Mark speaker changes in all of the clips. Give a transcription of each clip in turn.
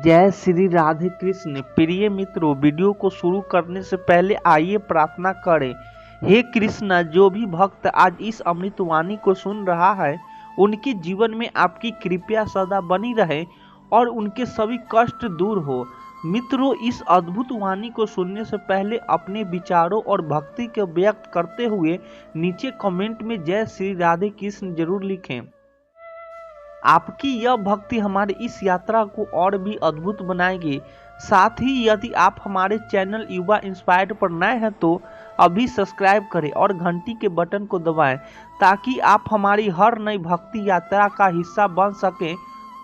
Speaker 1: जय श्री राधे कृष्ण। प्रिय मित्रों, वीडियो को शुरू करने से पहले आइए प्रार्थना करें। हे कृष्णा, जो भी भक्त आज इस अमृत वाणी को सुन रहा है, उनके जीवन में आपकी कृपा सदा बनी रहे और उनके सभी कष्ट दूर हो। मित्रों, इस अद्भुत वाणी को सुनने से पहले अपने विचारों और भक्ति को व्यक्त करते हुए नीचे कमेंट में जय श्री राधे कृष्ण जरूर लिखें। आपकी यह भक्ति हमारी इस यात्रा को और भी अद्भुत बनाएगी। साथ ही यदि आप हमारे चैनल युवा इंस्पायर्ड पर नए हैं तो अभी सब्सक्राइब करें और घंटी के बटन को दबाएं ताकि आप हमारी हर नई भक्ति यात्रा का हिस्सा बन सकें।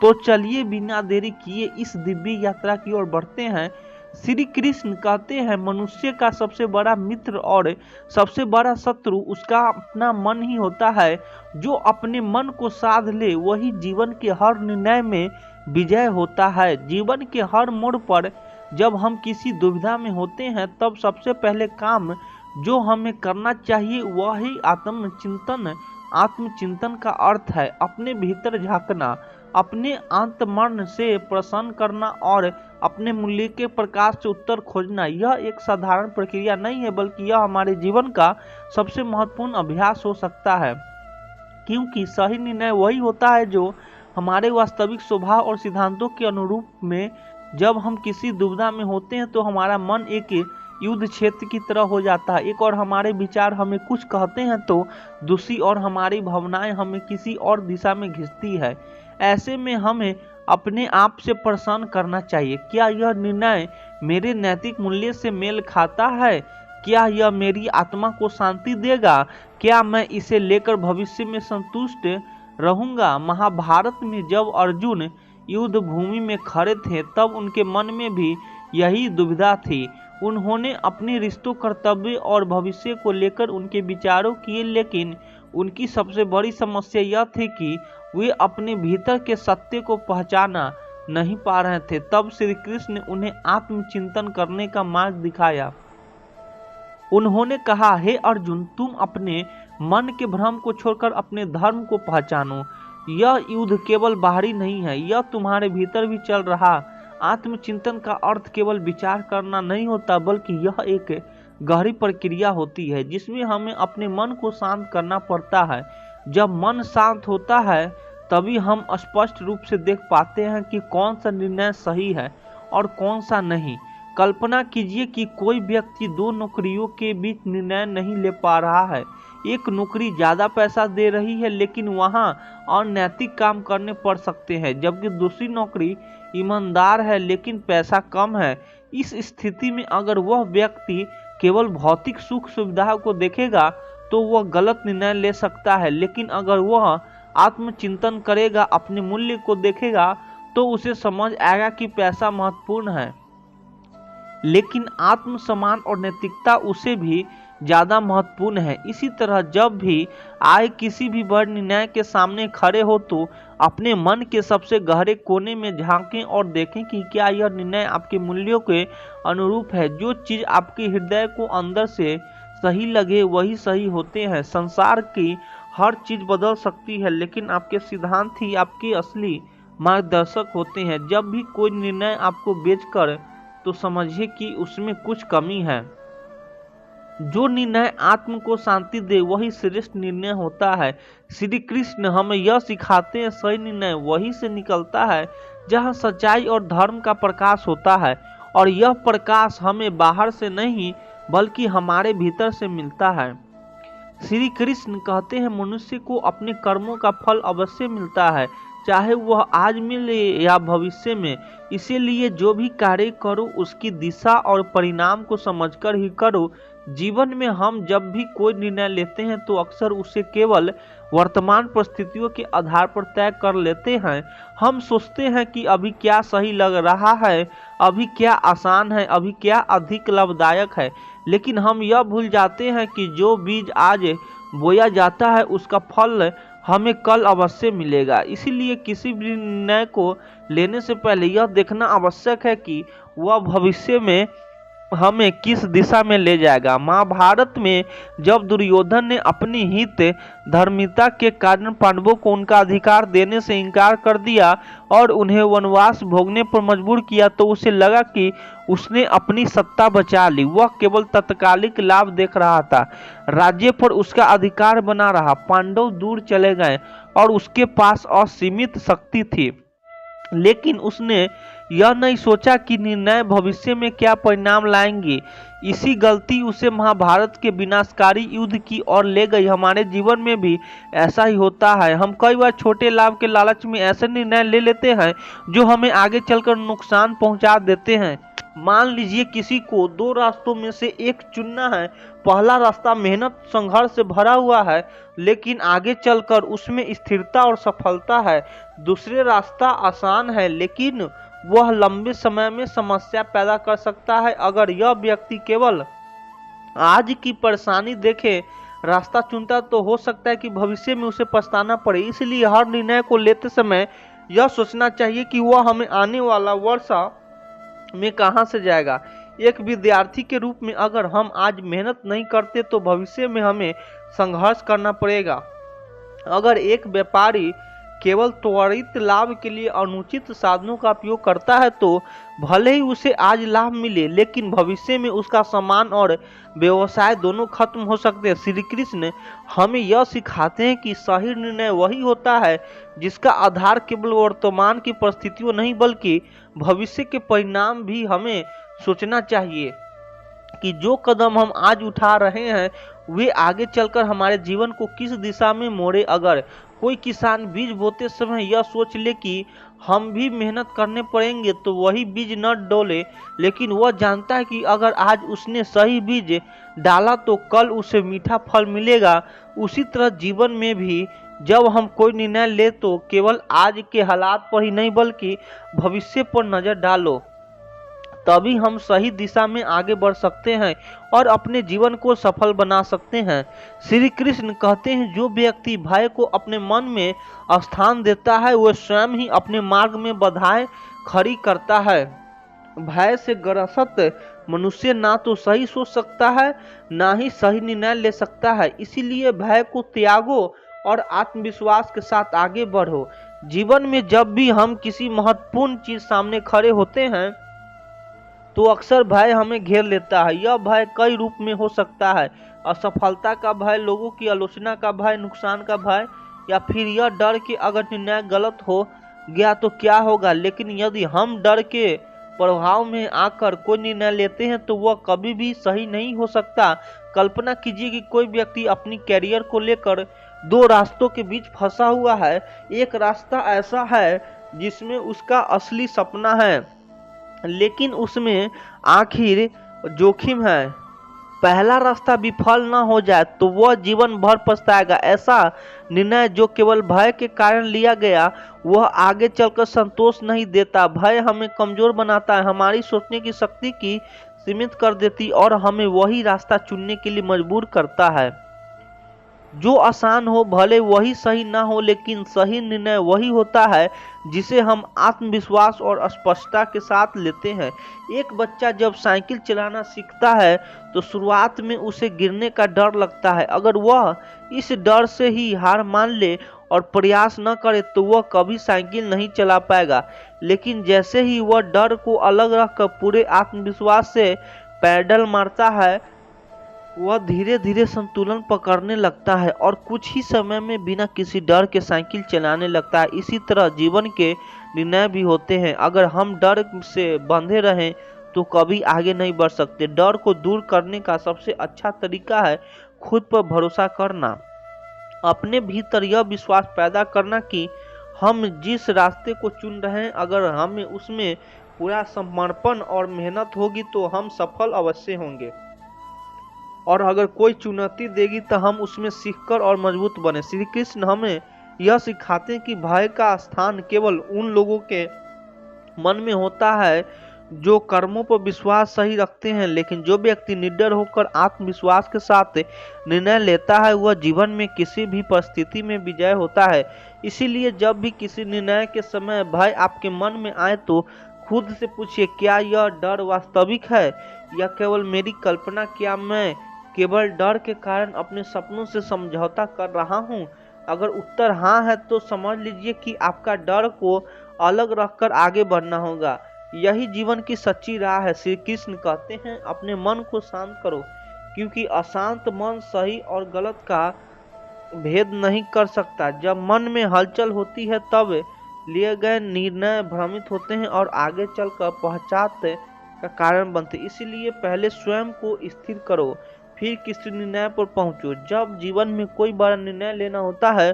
Speaker 1: तो चलिए बिना देरी किए इस दिव्य यात्रा की ओर बढ़ते हैं। श्री कृष्ण कहते हैं, मनुष्य का सबसे बड़ा मित्र और सबसे बड़ा शत्रु उसका अपना मन ही होता है। जो अपने मन को साध ले वही जीवन के हर निर्णय में विजय होता है। जीवन के हर मोड़ पर जब हम किसी दुविधा में होते हैं तब सबसे पहले काम जो हमें करना चाहिए वह ही आत्मचिंतन। आत्मचिंतन का अर्थ है अपने भीतर झांकना, अपने अंतर्मन से प्रसन्न करना और अपने मूल्य के प्रकाश से उत्तर खोजना। यह एक साधारण प्रक्रिया नहीं है बल्कि यह हमारे जीवन का सबसे महत्वपूर्ण अभ्यास हो सकता है, क्योंकि सही निर्णय वही होता है जो हमारे वास्तविक स्वभाव और सिद्धांतों के अनुरूप में। जब हम किसी दुविधा में होते हैं तो हमारा मन एक युद्ध क्षेत्र की तरह हो जाता है। एक और हमारे विचार हमें कुछ कहते हैं तो दूसरी और हमारी भावनाएं हमें किसी और दिशा में खींचती है। ऐसे में हमें अपने आप से प्रश्न करना चाहिए, क्या यह निर्णय मेरे नैतिक मूल्य से मेल खाता है? क्या यह मेरी आत्मा को शांति देगा? क्या मैं इसे लेकर भविष्य में संतुष्ट रहूंगा? महाभारत में जब अर्जुन युद्ध भूमि में खड़े थे तब उनके मन में भी यही दुविधा थी। उन्होंने अपने रिश्तों, कर्तव्य और भविष्य को लेकर उनके विचारों किए, लेकिन उनकी सबसे बड़ी समस्या यह थी कि वे अपने भीतर के सत्य को पहचाना नहीं पा रहे थे। तब श्री कृष्ण ने उन्हें आत्मचिंतन करने का मार्ग दिखाया। उन्होंने कहा, हे अर्जुन, तुम अपने मन के भ्रम को छोड़कर अपने धर्म को पहचानो। यह युद्ध केवल बाहरी नहीं है, यह तुम्हारे भीतर भी चल रहा। आत्मचिंतन का अर्थ केवल विचार करना नहीं होता बल्कि यह एक गहरी प्रक्रिया होती है जिसमें हमें अपने मन को शांत करना पड़ता है। जब मन शांत होता है तभी हम स्पष्ट रूप से देख पाते हैं कि कौन सा निर्णय सही है और कौन सा नहीं। कल्पना कीजिए कि कोई व्यक्ति दो नौकरियों के बीच निर्णय नहीं ले पा रहा है। एक नौकरी ज़्यादा पैसा दे रही है लेकिन वहां अनैतिक काम करने पड़ सकते हैं, जबकि दूसरी नौकरी ईमानदार है लेकिन पैसा कम है। इस स्थिति में अगर वह व्यक्ति केवल भौतिक सुख सुविधाओं को देखेगा तो वह गलत निर्णय ले सकता है, लेकिन अगर वह आत्मचिंतन करेगा, अपने मूल्य को देखेगा, तो उसे समझ आएगा कि पैसा महत्वपूर्ण है लेकिन आत्मसम्मान और नैतिकता उसे भी ज़्यादा महत्वपूर्ण है। इसी तरह जब भी आए किसी भी बड़े निर्णय के सामने खड़े हो तो अपने मन के सबसे गहरे कोने में झांकें और देखें कि क्या यह निर्णय आपके मूल्यों के अनुरूप है। जो चीज़ आपके हृदय को अंदर से सही लगे वही सही होते हैं। संसार की हर चीज़ बदल सकती है लेकिन आपके सिद्धांत ही आपके असली मार्गदर्शक होते हैं। जब भी कोई निर्णय आपको बेचकर तो समझिए कि उसमें कुछ कमी है। जो निर्णय आत्म को शांति दे वही श्रेष्ठ निर्णय होता है। श्री कृष्ण हमें यह सिखाते हैं, सही निर्णय वही से निकलता है जहां सच्चाई और धर्म का प्रकाश होता है, और यह प्रकाश हमें बाहर से नहीं बल्कि हमारे भीतर से मिलता है। श्री कृष्ण कहते हैं, मनुष्य को अपने कर्मों का फल अवश्य मिलता है, चाहे वह आज मिले या भविष्य में। इसीलिए जो भी कार्य करो उसकी दिशा और परिणाम को समझकर ही करो। जीवन में हम जब भी कोई निर्णय लेते हैं तो अक्सर उसे केवल वर्तमान परिस्थितियों के आधार पर तय कर लेते हैं। हम सोचते हैं कि अभी क्या सही लग रहा है, अभी क्या आसान है, अभी क्या अधिक लाभदायक है, लेकिन हम यह भूल जाते हैं कि जो बीज आज बोया जाता है उसका फल हमें कल अवश्य मिलेगा। इसीलिए किसी भी निर्णय को लेने से पहले यह देखना आवश्यक है कि वह भविष्य में हमें किस दिशा में ले जाएगा। महाभारत में जब दुर्योधन ने अपनी हित धर्मिता के कारण पांडवों को उनका अधिकार देने से इनकार कर दिया और उन्हें वनवास भोगने पर मजबूर किया, तो उसे लगा कि उसने अपनी सत्ता बचा ली। वह केवल तत्कालिक लाभ देख रहा था, राज्य पर उसका अधिकार बना रहा। पांडव दूर चले गए और उसके पास असीमित शक्ति थी, लेकिन उसने यह नहीं सोचा कि निर्णय भविष्य में क्या परिणाम लाएंगे। इसी गलती उसे महाभारत के विनाशकारी युद्ध की ओर ले गई। हमारे जीवन में भी ऐसा ही होता है। हम कई बार छोटे लाभ के लालच में ऐसे निर्णय ले लेते हैं जो हमें आगे चलकर नुकसान पहुंचा देते हैं। मान लीजिए किसी को दो रास्तों में से एक चुनना है। पहला रास्ता मेहनत संघर्ष से भरा हुआ है, लेकिन आगे चलकर उसमें स्थिरता और सफलता है। दूसरे रास्ता आसान है, लेकिन वह लंबे समय में समस्या पैदा कर सकता है। अगर यह व्यक्ति केवल आज की परेशानी देखे रास्ता चुनता, तो हो सकता है कि भविष्य में उसे पछताना पड़े। इसलिए हर निर्णय को लेते समय यह सोचना चाहिए कि वह हमें आने वाला वर्ष में कहां से जाएगा। एक विद्यार्थी के रूप में अगर हम आज मेहनत नहीं करते तो भविष्य में हमें संघर्ष करना पड़ेगा। अगर एक व्यापारी केवल त्वरित लाभ के लिए अनुचित साधनों का उपयोग करता है, तो भले ही उसे आज लाभ मिले, लेकिन भविष्य में उसका सम्मान और व्यवसाय दोनों खत्म हो सकते हैं। श्री कृष्ण हमें यह सिखाते हैं कि सही निर्णय वही होता है जिसका आधार केवल वर्तमान की परिस्थितियों नहीं, बल्कि भविष्य के परिणाम भी। हमें सोचना चाहिए कि जो कदम हम आज उठा रहे हैं वे आगे चलकर हमारे जीवन को किस दिशा में मोड़े। अगर कोई किसान बीज बोते समय यह सोच ले कि हम भी मेहनत करने पड़ेंगे, तो वही बीज न डोले, लेकिन वह जानता है कि अगर आज उसने सही बीज डाला तो कल उसे मीठा फल मिलेगा। उसी तरह जीवन में भी जब हम कोई निर्णय ले तो केवल आज के हालात पर ही नहीं, बल्कि भविष्य पर नजर डालो, तभी हम सही दिशा में आगे बढ़ सकते हैं और अपने जीवन को सफल बना सकते हैं। श्री कृष्ण कहते हैं, जो व्यक्ति भय को अपने मन में स्थान देता है वह स्वयं ही अपने मार्ग में बाधाएं खड़ी करता है। भय से ग्रस्त मनुष्य ना तो सही सोच सकता है, ना ही सही निर्णय ले सकता है। इसीलिए भय को त्यागो और आत्मविश्वास के साथ आगे बढ़ो। जीवन में जब भी हम किसी महत्वपूर्ण चीज सामने खड़े होते हैं तो अक्सर भय हमें घेर लेता है। यह भय कई रूप में हो सकता है: असफलता का भय, लोगों की आलोचना का भय, नुकसान का भय, या फिर यह डर कि अगर निर्णय गलत हो गया तो क्या होगा। लेकिन यदि हम डर के प्रभाव में आकर कोई निर्णय लेते हैं तो वह कभी भी सही नहीं हो सकता। कल्पना कीजिए कि कोई व्यक्ति अपनी कैरियर को लेकर दो रास्तों के बीच फंसा हुआ है। एक रास्ता ऐसा है जिसमें उसका असली सपना है, लेकिन उसमें आखिर जोखिम है। पहला रास्ता विफल न हो जाए तो वह जीवन भर पछताएगा। ऐसा निर्णय जो केवल भय के कारण लिया गया वह आगे चलकर संतोष नहीं देता। भय हमें कमजोर बनाता है, हमारी सोचने की शक्ति की सीमित कर देती और हमें वही रास्ता चुनने के लिए मजबूर करता है जो आसान हो। भले वही सही ना हो, लेकिन सही निर्णय वही होता है जिसे हम आत्मविश्वास और स्पष्टता के साथ लेते हैं। एक बच्चा जब साइकिल चलाना सीखता है तो शुरुआत में उसे गिरने का डर लगता है। अगर वह इस डर से ही हार मान ले और प्रयास न करे तो वह कभी साइकिल नहीं चला पाएगा। लेकिन जैसे ही वह डर को अलग रखकर पूरे आत्मविश्वास से पैडल मारता है, वह धीरे धीरे संतुलन पकड़ने लगता है और कुछ ही समय में बिना किसी डर के साइकिल चलाने लगता है। इसी तरह जीवन के निर्णय भी होते हैं। अगर हम डर से बंधे रहें तो कभी आगे नहीं बढ़ सकते। डर को दूर करने का सबसे अच्छा तरीका है खुद पर भरोसा करना, अपने भीतर यह विश्वास पैदा करना कि हम जिस रास्ते को चुन रहे हैं, अगर हमें उसमें पूरा समर्पण और मेहनत होगी तो हम सफल अवश्य होंगे। और अगर कोई चुनौती देगी तो हम उसमें सीखकर और मजबूत बने। श्री कृष्ण हमें यह सिखाते हैं कि भय का स्थान केवल उन लोगों के मन में होता है जो कर्मों पर विश्वास सही रखते हैं, लेकिन जो व्यक्ति निडर होकर आत्मविश्वास के साथ निर्णय लेता है वह जीवन में किसी भी परिस्थिति में विजय होता है। इसीलिए जब भी किसी निर्णय के समय भय आपके मन में आए तो खुद से पूछिए, क्या यह डर वास्तविक है या केवल मेरी कल्पना? क्या मैं केवल डर के कारण अपने सपनों से समझौता कर रहा हूँ? अगर उत्तर हाँ है तो समझ लीजिए कि आपका डर को अलग रखकर आगे बढ़ना होगा। यही जीवन की सच्ची राह है। श्री कृष्ण कहते हैं, अपने मन को शांत करो, क्योंकि अशांत मन सही और गलत का भेद नहीं कर सकता। जब मन में हलचल होती है तब लिए गए निर्णय भ्रमित होते हैं और आगे चलकर पश्चात का कारण बनते। इसीलिए पहले स्वयं को स्थिर करो, फिर किसी निर्णय पर पहुंचो। जब जीवन में कोई बड़ा निर्णय लेना होता है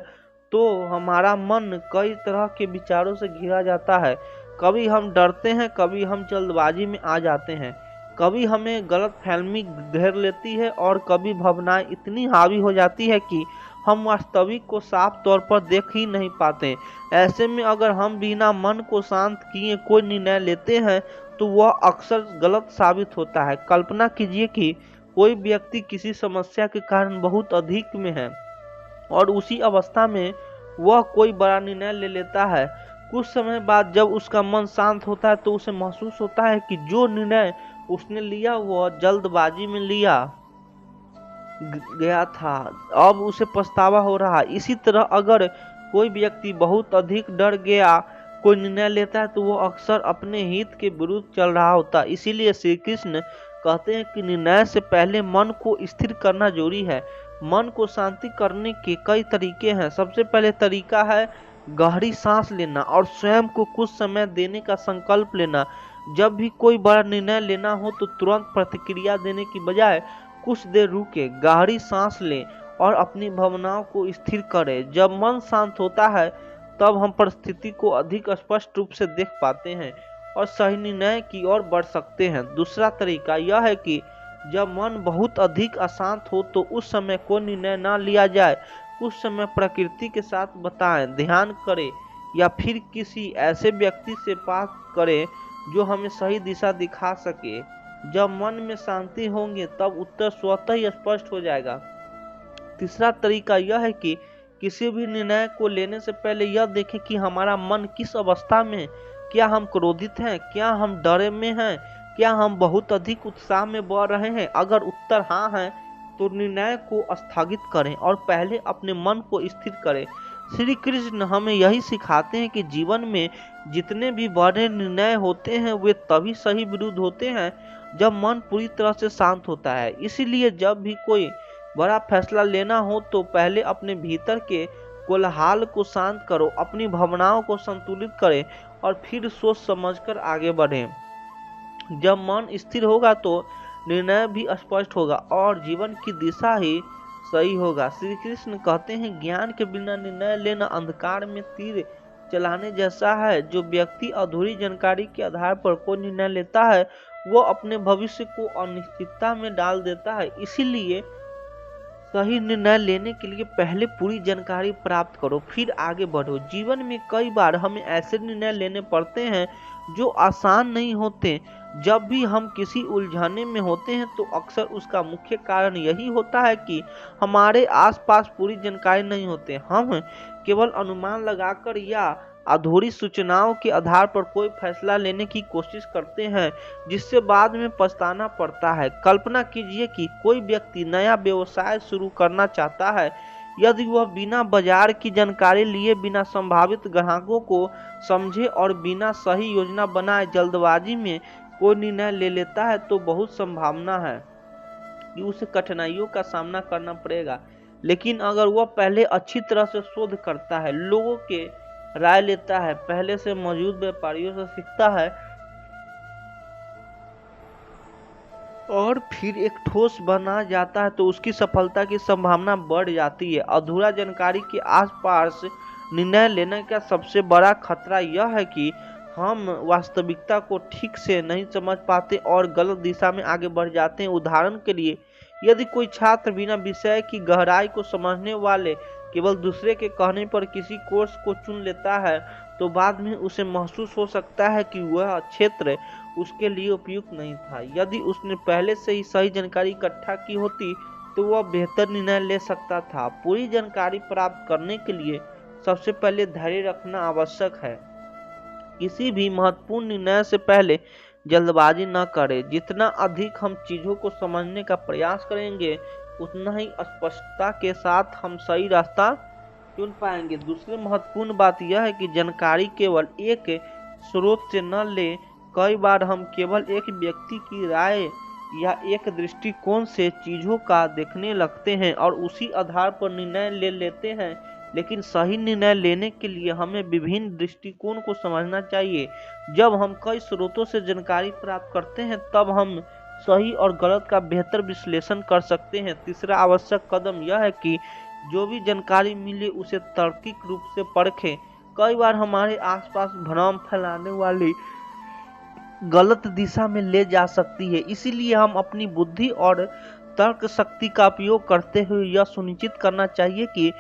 Speaker 1: तो हमारा मन कई तरह के विचारों से घिरा जाता है। कभी हम डरते हैं, कभी हम जल्दबाजी में आ जाते हैं, कभी हमें गलतफहमी घेर लेती है और कभी भावनाएं इतनी हावी हो जाती है कि हम वास्तविक को साफ तौर पर देख ही नहीं पाते। ऐसे में अगर हम बिना मन को शांत किए कोई निर्णय लेते हैं तो वह अक्सर गलत साबित होता है। कल्पना कीजिए कि कोई व्यक्ति किसी समस्या के कारण बहुत अधिक में है और उसी अवस्था में वह कोई बड़ा निर्णय ले लेता है। कुछ समय बाद जब उसका मन शांत होता है तो उसे महसूस होता है कि जो निर्णय उसने लिया वह जल्दबाजी में लिया गया था, अब उसे पछतावा हो रहा है। इसी तरह अगर कोई व्यक्ति बहुत अधिक डर गया कोई निर्णय लेता है तो वो अक्सर अपने हित के विरुद्ध चल रहा होता है। इसीलिए श्री कृष्ण कहते हैं कि निर्णय से पहले मन को स्थिर करना जरूरी है। मन को शांति करने के कई तरीके हैं। सबसे पहले तरीका है गहरी सांस लेना और स्वयं को कुछ समय देने का संकल्प लेना। जब भी कोई बड़ा निर्णय लेना हो तो तुरंत प्रतिक्रिया देने की बजाय कुछ देर रुके, गहरी सांस लें और अपनी भावनाओं को स्थिर करें। जब मन शांत होता है तब हम परिस्थिति को अधिक स्पष्ट रूप से देख पाते हैं और सही निर्णय की ओर बढ़ सकते हैं। दूसरा तरीका यह है कि जब मन बहुत अधिक अशांत हो तो उस समय कोई निर्णय न लिया जाए। कुछ समय प्रकृति के साथ बिताएं, ध्यान करें या फिर किसी ऐसे व्यक्ति से बात करें जो हमें सही दिशा दिखा सके। जब मन में शांति होंगे तब उत्तर स्वतः ही स्पष्ट हो जाएगा। तीसरा तरीका यह है कि किसी भी निर्णय को लेने से पहले यह देखें कि हमारा मन किस अवस्था में है। क्या हम क्रोधित हैं, क्या हम डरे में हैं, क्या हम बहुत अधिक उत्साह में बह रहे हैं? अगर उत्तर हाँ है तो निर्णय को स्थगित करें और पहले अपने मन को स्थिर करें। श्री कृष्ण हमें यही सिखाते हैं कि जीवन में जितने भी बड़े निर्णय होते हैं वे तभी सही विरुद्ध होते हैं जब मन पूरी तरह से शांत होता है। इसीलिए जब भी कोई बड़ा फैसला लेना हो तो पहले अपने भीतर के कोलाहल को शांत करो, अपनी भावनाओं को संतुलित करें और फिर सोच समझकर आगे बढ़ें। जब मन स्थिर होगा तो निर्णय भी स्पष्ट होगा और जीवन की दिशा ही सही होगा। श्री कृष्ण कहते हैं, ज्ञान के बिना निर्णय लेना अंधकार में तीर चलाने जैसा है। जो व्यक्ति अधूरी जानकारी के आधार पर कोई निर्णय लेता है वो अपने भविष्य को अनिश्चितता में डाल देता है। इसीलिए सही निर्णय लेने के लिए पहले पूरी जानकारी प्राप्त करो, फिर आगे बढ़ो। जीवन में कई बार हमें ऐसे निर्णय लेने पड़ते हैं जो आसान नहीं होते। जब भी हम किसी उलझने में होते हैं तो अक्सर उसका मुख्य कारण यही होता है कि हमारे आसपास पूरी जानकारी नहीं होती। हम केवल अनुमान लगाकर या अधूरी सूचनाओं के आधार पर कोई फैसला लेने की कोशिश करते हैं जिससे बाद में पछताना पड़ता है। कल्पना कीजिए कि कोई व्यक्ति नया व्यवसाय शुरू करना चाहता है। यदि वह बिना बाजार की जानकारी लिए, बिना संभावित ग्राहकों को समझे और बिना सही योजना बनाए जल्दबाजी में कोई निर्णय ले लेता है तो बहुत संभावना है कि उसे कठिनाइयों का सामना करना पड़ेगा। लेकिन अगर वह पहले अच्छी तरह से शोध करता है, लोगों के राय लेता है, पहले से मौजूद व्यापारियों से सीखता है और फिर एक ठोस बना जाता है तो उसकी सफलता की संभावना बढ़ जाती है। अधूरा जानकारी के आसपास निर्णय लेने का सबसे बड़ा खतरा यह है कि हम वास्तविकता को ठीक से नहीं समझ पाते और गलत दिशा में आगे बढ़ जाते हैं। उदाहरण के लिए, यदि कोई छात्र बिना विषय की गहराई को समझने वाले केवल दूसरे के कहने पर किसी कोर्स को चुन लेता है तो बाद में उसे महसूस हो सकता है कि वह क्षेत्र उसके लिए उपयुक्त नहीं था। यदि उसने पहले से ही सही जानकारी इकट्ठा की होती तो वह बेहतर निर्णय ले सकता था। पूरी जानकारी प्राप्त करने के लिए सबसे पहले धैर्य रखना आवश्यक है। किसी भी महत्वपूर्ण निर्णय से पहले जल्दबाजी न करें। जितना अधिक हम चीजों को समझने का प्रयास करेंगे, उतना ही स्पष्टता के साथ हम सही रास्ता चुन पाएंगे। दूसरी महत्वपूर्ण बात यह है कि जानकारी केवल एक स्रोत से न लें। कई बार हम केवल एक व्यक्ति की राय या एक दृष्टिकोण से चीजों का देखने लगते हैं और उसी आधार पर निर्णय ले लेते हैं, लेकिन सही निर्णय लेने के लिए हमें विभिन्न दृष्टिकोण को समझना चाहिए। जब हम कई स्रोतों से जानकारी प्राप्त करते हैं, तब हम सही और गलत का बेहतर विश्लेषण कर सकते हैं। तीसरा आवश्यक कदम यह है कि जो भी जानकारी मिले उसे तार्किक रूप से परखें। कई बार हमारे आसपास भ्रम फैलाने वाली गलत दिशा में ले जा सकती है, इसीलिए हम अपनी बुद्धि और तर्क शक्ति का उपयोग करते हुए यह सुनिश्चित करना चाहिए कि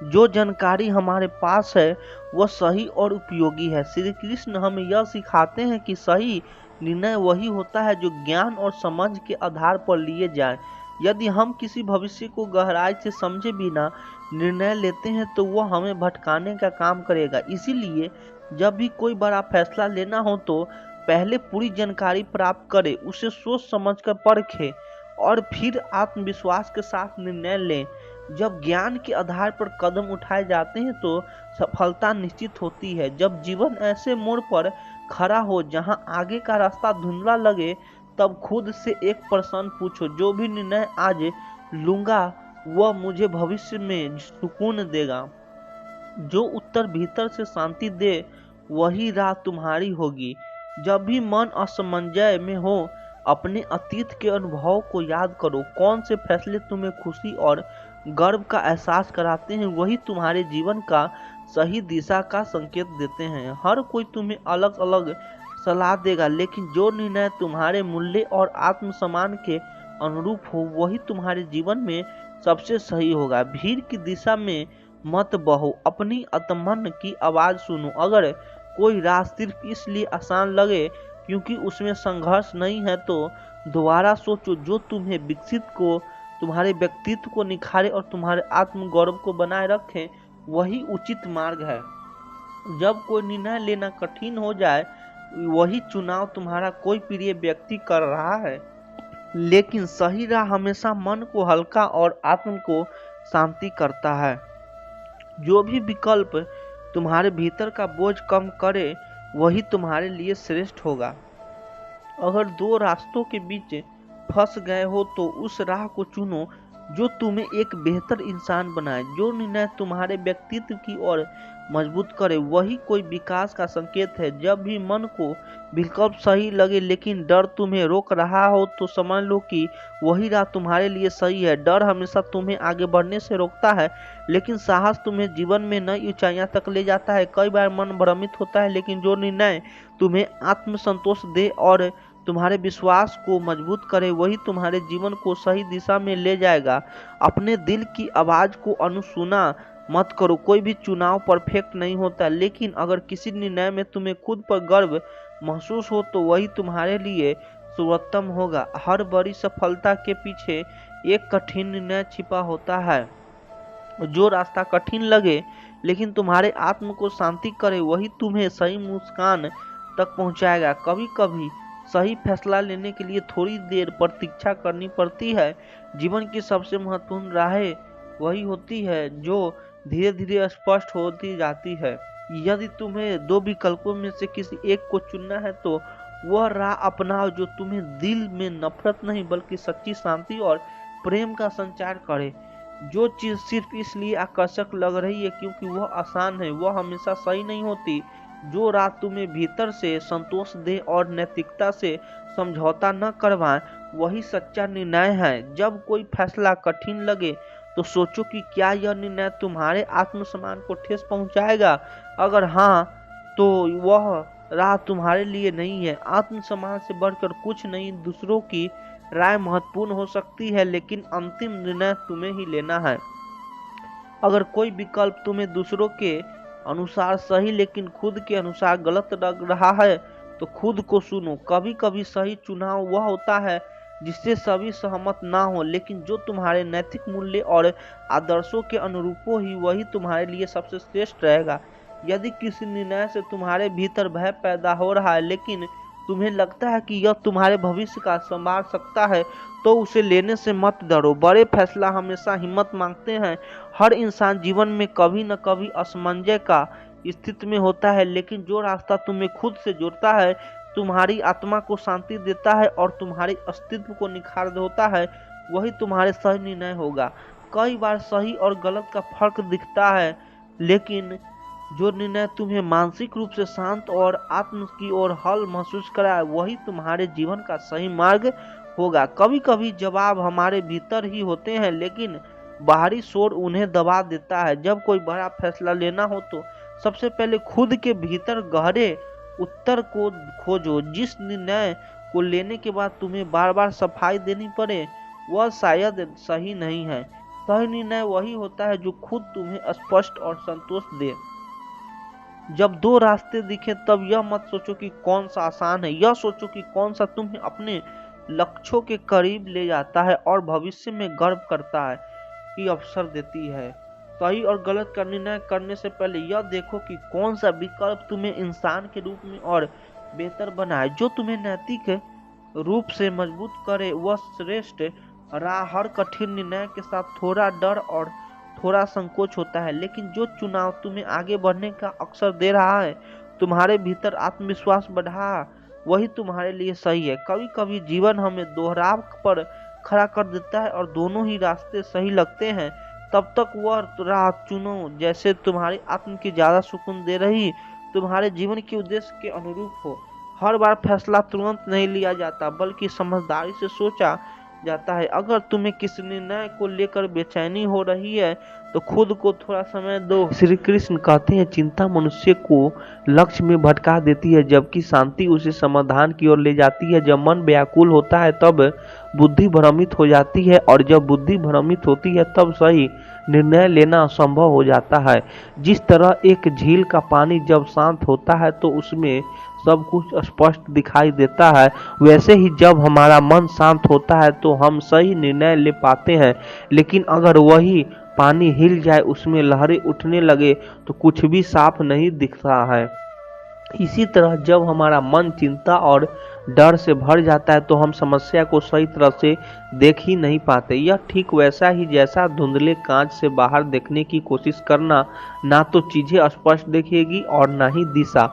Speaker 1: जो जानकारी हमारे पास है वह सही और उपयोगी है। श्री कृष्ण हमें यह सिखाते हैं कि सही निर्णय वही होता है जो ज्ञान और समझ के आधार पर लिए जाए। यदि हम किसी भविष्य को गहराई से समझे बिना निर्णय लेते हैं तो वह हमें भटकाने का काम करेगा। इसीलिए जब भी कोई बड़ा फैसला लेना हो तो पहले पूरी जानकारी प्राप्त करें, उसे सोच समझकर परखें और फिर आत्मविश्वास के साथ निर्णय लें। जब ज्ञान के आधार पर कदम उठाए जाते हैं तो सफलता निश्चित होती है। जब जीवन ऐसे मोड़ पर खड़ा हो जहां आगे का रास्ता धुंधला लगे, तब खुद से एक प्रश्न पूछो, जो भी निर्णय आज लूंगा वह मुझे भविष्य में सुकून देगा? जो उत्तर भीतर से शांति दे वही राह तुम्हारी होगी। जब भी मन असमंजस में हो, अपने अतीत के अनुभवों को याद करो। कौन से फैसले तुम्हें खुशी और गर्व का एहसास कराते हैं, वही तुम्हारे जीवन का सही दिशा का संकेत देते हैं। हर कोई तुम्हें अलग अलग सलाह देगा, लेकिन जो निर्णय तुम्हारे मूल्य और आत्मसम्मान के अनुरूप हो वही तुम्हारे जीवन में सबसे सही होगा। भीड़ की दिशा में मत बहो, अपनी आत्मन की आवाज सुनो। अगर कोई राह सिर्फ इसलिए आसान लगे क्योंकि उसमें संघर्ष नहीं है, तो दोबारा सोचो। जो तुम्हें विकसित को, तुम्हारे व्यक्तित्व को निखारे और तुम्हारे आत्मगौरव को बनाए रखे, वही उचित मार्ग है। जब कोई निर्णय लेना कठिन हो जाए, वही चुनाव तुम्हारा कोई प्रिय व्यक्ति कर रहा है, लेकिन सही राह हमेशा मन को हल्का और आत्म को शांति करता है। जो भी विकल्प तुम्हारे भीतर का बोझ कम करे वही तुम्हारे लिए श्रेष्ठ होगा। अगर दो रास्तों के बीच फंस गए हो तो उस राह को चुनो जो तुम्हें एक बेहतर इंसान बनाए। जो निर्णय तुम्हारे व्यक्तित्व की ओर मजबूत करे वही कोई विकास का संकेत है। जब भी मन को विकल्प सही लगे लेकिन डर तुम्हें रोक रहा हो, तो समझ लो कि वही राह तुम्हारे लिए सही है। डर हमेशा तुम्हें आगे बढ़ने से रोकता है, लेकिन साहस तुम्हें जीवन में नई ऊंचाइयां तक ले जाता है। कई बार मन भ्रमित होता है, लेकिन जो निर्णय तुम्हें आत्मसंतोष दे और तुम्हारे विश्वास को मजबूत करे वही तुम्हारे जीवन को सही दिशा में ले जाएगा। अपने दिल की आवाज को अनसुना मत करो। कोई भी चुनाव परफेक्ट नहीं होता, लेकिन अगर किसी निर्णय में तुम्हें खुद पर गर्व महसूस हो तो वही तुम्हारे लिए सर्वोत्तम होगा। हर बड़ी सफलता के पीछे एक कठिन निर्णय छिपा होता है। जो रास्ता कठिन लगे लेकिन तुम्हारे आत्म को शांति करे वही तुम्हें सही मुस्कान तक पहुंचाएगा। कभी कभी सही फैसला लेने के लिए थोड़ी देर प्रतीक्षा करनी पड़ती है। जीवन की सबसे महत्वपूर्ण राहें वही होती है जो धीरे धीरे स्पष्ट होती जाती है। यदि तुम्हें दो विकल्पों में से किसी एक को चुनना है तो वह राह अपनाओ जो तुम्हें दिल में नफरत नहीं बल्कि सच्ची शांति और प्रेम का संचार करे। जो चीज सिर्फ इसलिए आकर्षक लग रही है क्योंकि वह आसान है, वह हमेशा सही नहीं होती। जो राह तुम्हें भीतर से संतोष दे और नैतिकता से समझौता न करवाए वही सच्चा निर्णय है। जब कोई फैसला कठिन लगे तो सोचो कि क्या यह निर्णय तुम्हारे आत्मसम्मान को ठेस पहुंचाएगा। अगर हाँ, तो वह राह तुम्हारे लिए नहीं है। आत्मसम्मान से बढ़कर कुछ नहीं। दूसरों की राय महत्वपूर्ण हो सकती है, लेकिन अंतिम निर्णय तुम्हें ही लेना है। अगर कोई विकल्प तुम्हें दूसरों के अनुसार सही लेकिन खुद के अनुसार गलत लग रहा है तो खुद को सुनो। कभी कभी सही चुनाव वह होता है जिससे सभी सहमत ना हो, लेकिन जो तुम्हारे नैतिक मूल्य और आदर्शों के अनुरूप ही वही तुम्हारे लिए सबसे श्रेष्ठ रहेगा। यदि किसी निर्णय से तुम्हारे भीतर भय पैदा हो रहा है लेकिन तुम्हें लगता है कि यह तुम्हारे भविष्य का संभाल सकता है, तो उसे लेने से मत डरो। बड़े फैसला हमेशा हिम्मत मांगते हैं। हर इंसान जीवन में कभी न कभी असमंजस का स्थिति में होता है, लेकिन जो रास्ता तुम्हें खुद से जोड़ता है, तुम्हारी आत्मा को शांति देता है और तुम्हारे अस्तित्व को निखार होता है, वही तुम्हारे सही निर्णय होगा। कई बार सही और गलत का फर्क दिखता है, लेकिन जो निर्णय तुम्हें मानसिक रूप से शांत और आत्म की ओर हल महसूस कराए, वही तुम्हारे जीवन का सही मार्ग होगा। कभी कभी जवाब हमारे भीतर ही होते हैं, लेकिन बाहरी शोर उन्हें दबा देता है। जब कोई बड़ा फैसला लेना हो तो सबसे पहले खुद के भीतर गहरे उत्तर को खोजो। जिस निर्णय को लेने के बाद तुम्हें बार बार सफाई देनी पड़े, वह शायद सही नहीं है। सही निर्णय वही होता है जो खुद तुम्हें स्पष्ट और संतोष दे। जब दो रास्ते दिखे तब यह मत सोचो कि कौन सा आसान है, यह सोचो कि कौन सा तुम्हें अपने लक्ष्यों के करीब ले जाता है और भविष्य में गर्व करता है कि अवसर देती है। सही और गलत का निर्णय करने से पहले यह देखो कि कौन सा विकल्प तुम्हें इंसान के रूप में और बेहतर बनाए, जो तुम्हें नैतिक रूप से मजबूत करे। वह श्रेष्ठ राह। हर कठिन निर्णय के साथ थोड़ा डर और थोड़ा संकोच होता है, लेकिन जो चुनाव तुम्हें आगे बढ़ने का अवसर दे रहा है, तुम्हारे भीतर आत्मविश्वास बढ़ा, वही तुम्हारे लिए सही है। कभी कभी जीवन हमें दोहराव पर खड़ा कर देता है और दोनों ही रास्ते सही लगते हैं। तब तक वह राह चुनो जैसे तुम्हारी आत्म की ज्यादा सुकून दे रही, तुम्हारे जीवन के उद्देश्य के अनुरूप हो। हर बार फैसला तुरंत नहीं लिया जाता, बल्कि समझदारी से सोचा जाता है। अगर तुम्हें किसी निर्णय को लेकर बेचैनी हो रही है तो खुद को थोड़ा समय दो। श्री कृष्ण कहते हैं, चिंता मनुष्य को लक्ष्य में भटका देती है, जबकि शांति उसे समाधान की ओर ले जाती है। जब मन व्याकुल होता है तब बुद्धि भ्रमित हो जाती है, और जब बुद्धि भ्रमित होती है तब सही निर्णय लेना असंभव हो जाता है। जिस तरह एक झील का पानी जब शांत होता है तो उसमें सब कुछ स्पष्ट दिखाई देता है, वैसे ही जब हमारा मन शांत होता है तो हम सही निर्णय ले पाते हैं। लेकिन अगर वही पानी हिल जाए, उसमें लहरें उठने लगे, तो कुछ भी साफ नहीं दिखता है। इसी तरह जब हमारा मन चिंता और डर से भर जाता है तो हम समस्या को सही तरह से देख ही नहीं पाते। यह ठीक वैसा ही जैसा धुंधले कांच से बाहर देखने की कोशिश करना, ना तो चीजें स्पष्ट दिखेगी और ना ही दिशा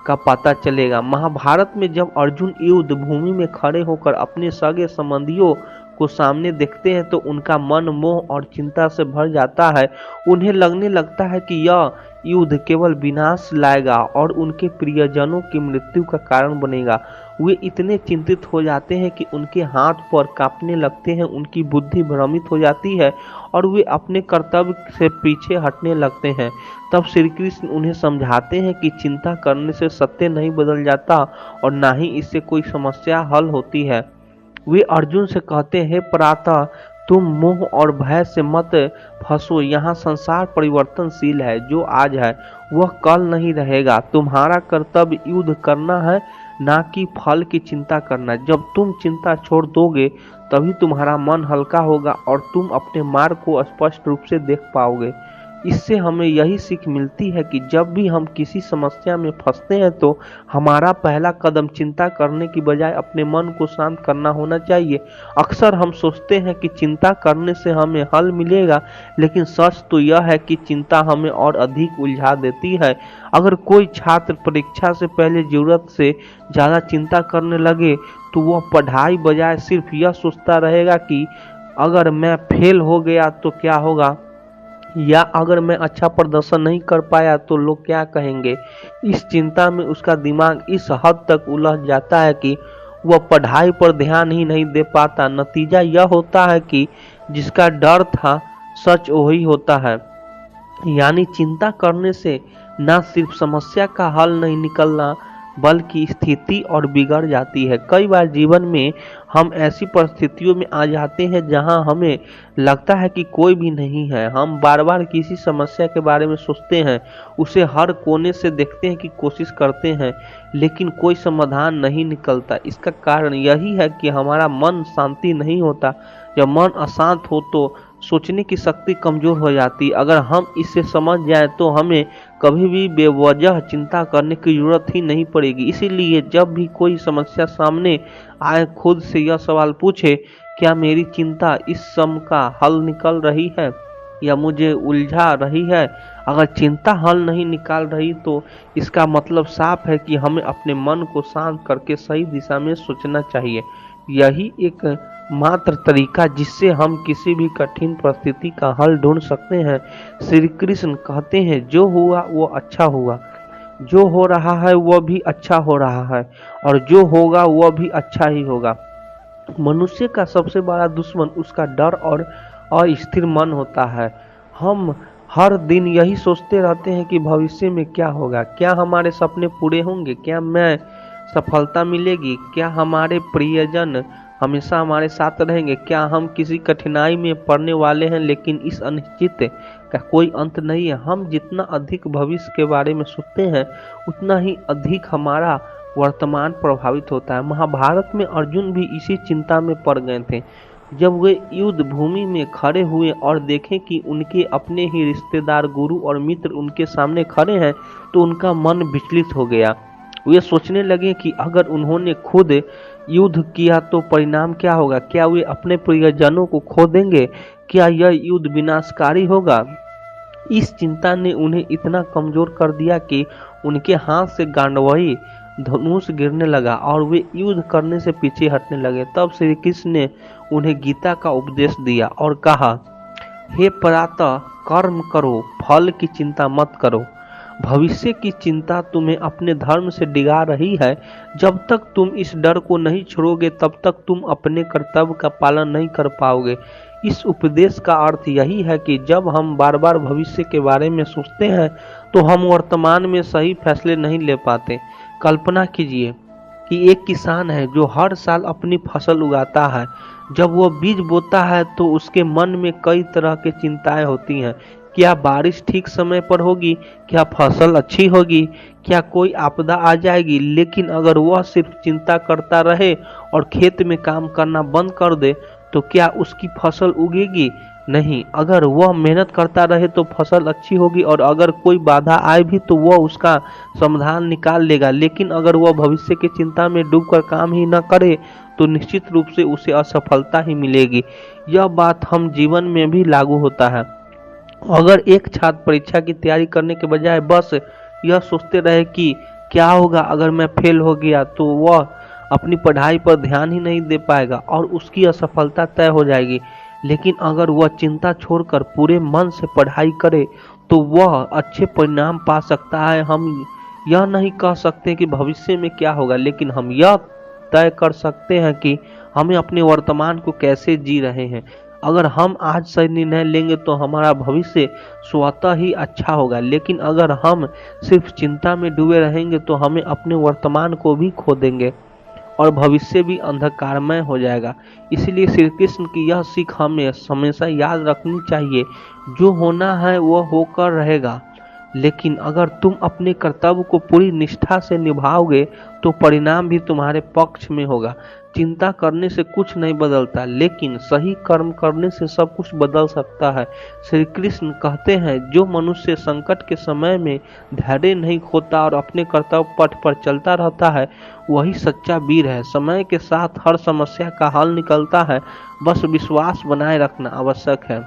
Speaker 1: का पता चलेगा। महाभारत में जब अर्जुन युद्ध भूमि में खड़े होकर अपने सगे संबंधियों को सामने देखते हैं तो उनका मन मोह और चिंता से भर जाता है। उन्हें लगने लगता है कि यह युद्ध केवल विनाश लाएगा और उनके प्रियजनों की मृत्यु का कारण बनेगा। वे इतने चिंतित हो जाते हैं कि उनके हाथ पैर कांपने लगते हैं, उनकी बुद्धि भ्रमित हो जाती है और वे अपने कर्तव्य से पीछे हटने लगते हैं। तब श्री कृष्ण उन्हें समझाते हैं कि चिंता करने से सत्य नहीं बदल जाता और ना ही इससे कोई समस्या हल होती है। वे अर्जुन से कहते हैं, प्रातः तुम मोह और भय से मत फंसो। यहाँ संसार परिवर्तनशील है, जो आज है वह कल नहीं रहेगा। तुम्हारा कर्तव्य युद्ध करना है, ना कि फल की चिंता करना। जब तुम चिंता छोड़ दोगे तभी तुम्हारा मन हल्का होगा और तुम अपने मार्ग को स्पष्ट रूप से देख पाओगे। इससे हमें यही सीख मिलती है कि जब भी हम किसी समस्या में फंसते हैं तो हमारा पहला कदम चिंता करने की बजाय अपने मन को शांत करना होना चाहिए। अक्सर हम सोचते हैं कि चिंता करने से हमें हल मिलेगा, लेकिन सच तो यह है कि चिंता हमें और अधिक उलझा देती है। अगर कोई छात्र परीक्षा से पहले जरूरत से ज़्यादा चिंता करने लगे तो वह पढ़ाई बजाय सिर्फ यह सोचता रहेगा कि अगर मैं फेल हो गया तो क्या होगा, या अगर मैं अच्छा प्रदर्शन नहीं कर पाया तो लोग क्या कहेंगे। इस चिंता में उसका दिमाग इस हद तक उलझ जाता है कि वह पढ़ाई पर ध्यान ही नहीं दे पाता। नतीजा यह होता है कि जिसका डर था सच वही होता है। यानी चिंता करने से न सिर्फ समस्या का हल नहीं निकलना बल्कि स्थिति और बिगड़ जाती है। कई बार जीवन में हम ऐसी परिस्थितियों में आ जाते हैं जहां हमें लगता है कि कोई भी नहीं है। हम बार बार किसी समस्या के बारे में सोचते हैं, उसे हर कोने से देखते हैं, की कोशिश करते हैं, लेकिन कोई समाधान नहीं निकलता। इसका कारण यही है कि हमारा मन शांति नहीं होता। जब मन अशांत हो तो सोचने की शक्ति कमजोर हो जाती। अगर हम इसे समझ जाएं तो हमें कभी भी बेवजह चिंता करने की जरूरत ही नहीं पड़ेगी। इसीलिए जब भी कोई समस्या सामने आए, खुद से यह सवाल पूछे, क्या मेरी चिंता इस सम का हल निकल रही है या मुझे उलझा रही है? अगर चिंता हल नहीं निकाल रही तो इसका मतलब साफ है कि हमें अपने मन को शांत करके सही दिशा में सोचना चाहिए। यही एक मात्र तरीका जिससे हम किसी भी कठिन परिस्थिति का हल ढूंढ सकते हैं। श्री कृष्ण कहते हैं, जो हुआ वो अच्छा हुआ, जो हो रहा है वह भी अच्छा हो रहा है, और जो होगा वह भी अच्छा ही होगा। मनुष्य का सबसे बड़ा दुश्मन उसका डर और अस्थिर मन होता है। हम हर दिन यही सोचते रहते हैं कि भविष्य में क्या होगा, क्या हमारे सपने पूरे होंगे, क्या मैं सफलता मिलेगी, क्या हमारे प्रियजन हमेशा हमारे साथ रहेंगे, क्या हम किसी कठिनाई में पड़ने वाले हैं। लेकिन इस अनिश्चित का कोई अंत नहीं है। हम जितना अधिक भविष्य के बारे में सोचते हैं उतना ही अधिक हमारा वर्तमान प्रभावित होता है। महाभारत में अर्जुन भी इसी चिंता में पड़ गए थे। जब वे युद्ध भूमि में खड़े हुए और देखें कि उनके अपने ही रिश्तेदार, गुरु और मित्र उनके सामने खड़े हैं तो उनका मन विचलित हो गया। वे सोचने लगे कि अगर उन्होंने खुद युद्ध किया तो परिणाम क्या होगा? क्या वे अपने प्रियजनों को खो देंगे? क्या यह युद्ध विनाशकारी होगा? इस चिंता ने उन्हें इतना कमजोर कर दिया कि उनके हाथ से गांडवई धनुष गिरने लगा और वे युद्ध करने से पीछे हटने लगे। तब श्री कृष्ण ने उन्हें गीता का उपदेश दिया और कहा, हे प्रातः कर्म करो, फल की चिंता मत करो। भविष्य की चिंता तुम्हें अपने धर्म से डिगा रही है। जब तक तुम इस डर को नहीं छोड़ोगे तब तक तुम अपने कर्तव्य का पालन नहीं कर पाओगे। इस उपदेश का अर्थ यही है कि जब हम बार बार भविष्य के बारे में सोचते हैं तो हम वर्तमान में सही फैसले नहीं ले पाते। कल्पना कीजिए कि एक किसान है जो हर साल अपनी फसल उगाता है। जब वह बीज बोता है तो उसके मन में कई तरह की चिंताएं होती हैं। क्या बारिश ठीक समय पर होगी? क्या फसल अच्छी होगी? क्या कोई आपदा आ जाएगी? लेकिन अगर वह सिर्फ चिंता करता रहे और खेत में काम करना बंद कर दे तो क्या उसकी फसल उगेगी? नहीं। अगर वह मेहनत करता रहे तो फसल अच्छी होगी, और अगर कोई बाधा आए भी तो वह उसका समाधान निकाल लेगा। लेकिन अगर वह भविष्य की चिंता में डूबकर काम ही न करे तो निश्चित रूप से उसे असफलता ही मिलेगी। यह बात हम जीवन में भी लागू होता है। अगर एक छात्र परीक्षा की तैयारी करने के बजाय बस यह सोचते रहे कि क्या होगा अगर मैं फेल हो गया, तो वह अपनी पढ़ाई पर ध्यान ही नहीं दे पाएगा और उसकी असफलता तय हो जाएगी। लेकिन अगर वह चिंता छोड़कर पूरे मन से पढ़ाई करे तो वह अच्छे परिणाम पा सकता है। हम यह नहीं कह सकते कि भविष्य में क्या होगा, लेकिन हम यह तय कर सकते हैं कि हमें अपने वर्तमान को कैसे जी रहे हैं। अगर हम आज सही निर्णय लेंगे तो हमारा भविष्य स्वतः ही अच्छा होगा। लेकिन अगर हम सिर्फ चिंता में डूबे रहेंगे तो हमें अपने वर्तमान को भी खो देंगे और भविष्य भी अंधकारमय हो जाएगा। इसलिए श्री कृष्ण की यह सीख हमें हमेशा याद रखनी चाहिए, जो होना है वह होकर रहेगा। लेकिन अगर तुम अपने कर्तव्य को पूरी निष्ठा से निभाओगे तो परिणाम भी तुम्हारे पक्ष में होगा। चिंता करने से कुछ नहीं बदलता, लेकिन सही कर्म करने से सब कुछ बदल सकता है। श्री कृष्ण कहते हैं, जो मनुष्य संकट के समय में धैर्य नहीं खोता और अपने कर्तव्य पथ पर चलता रहता है वही सच्चा वीर है। समय के साथ हर समस्या का हल निकलता है, बस विश्वास बनाए रखना आवश्यक है।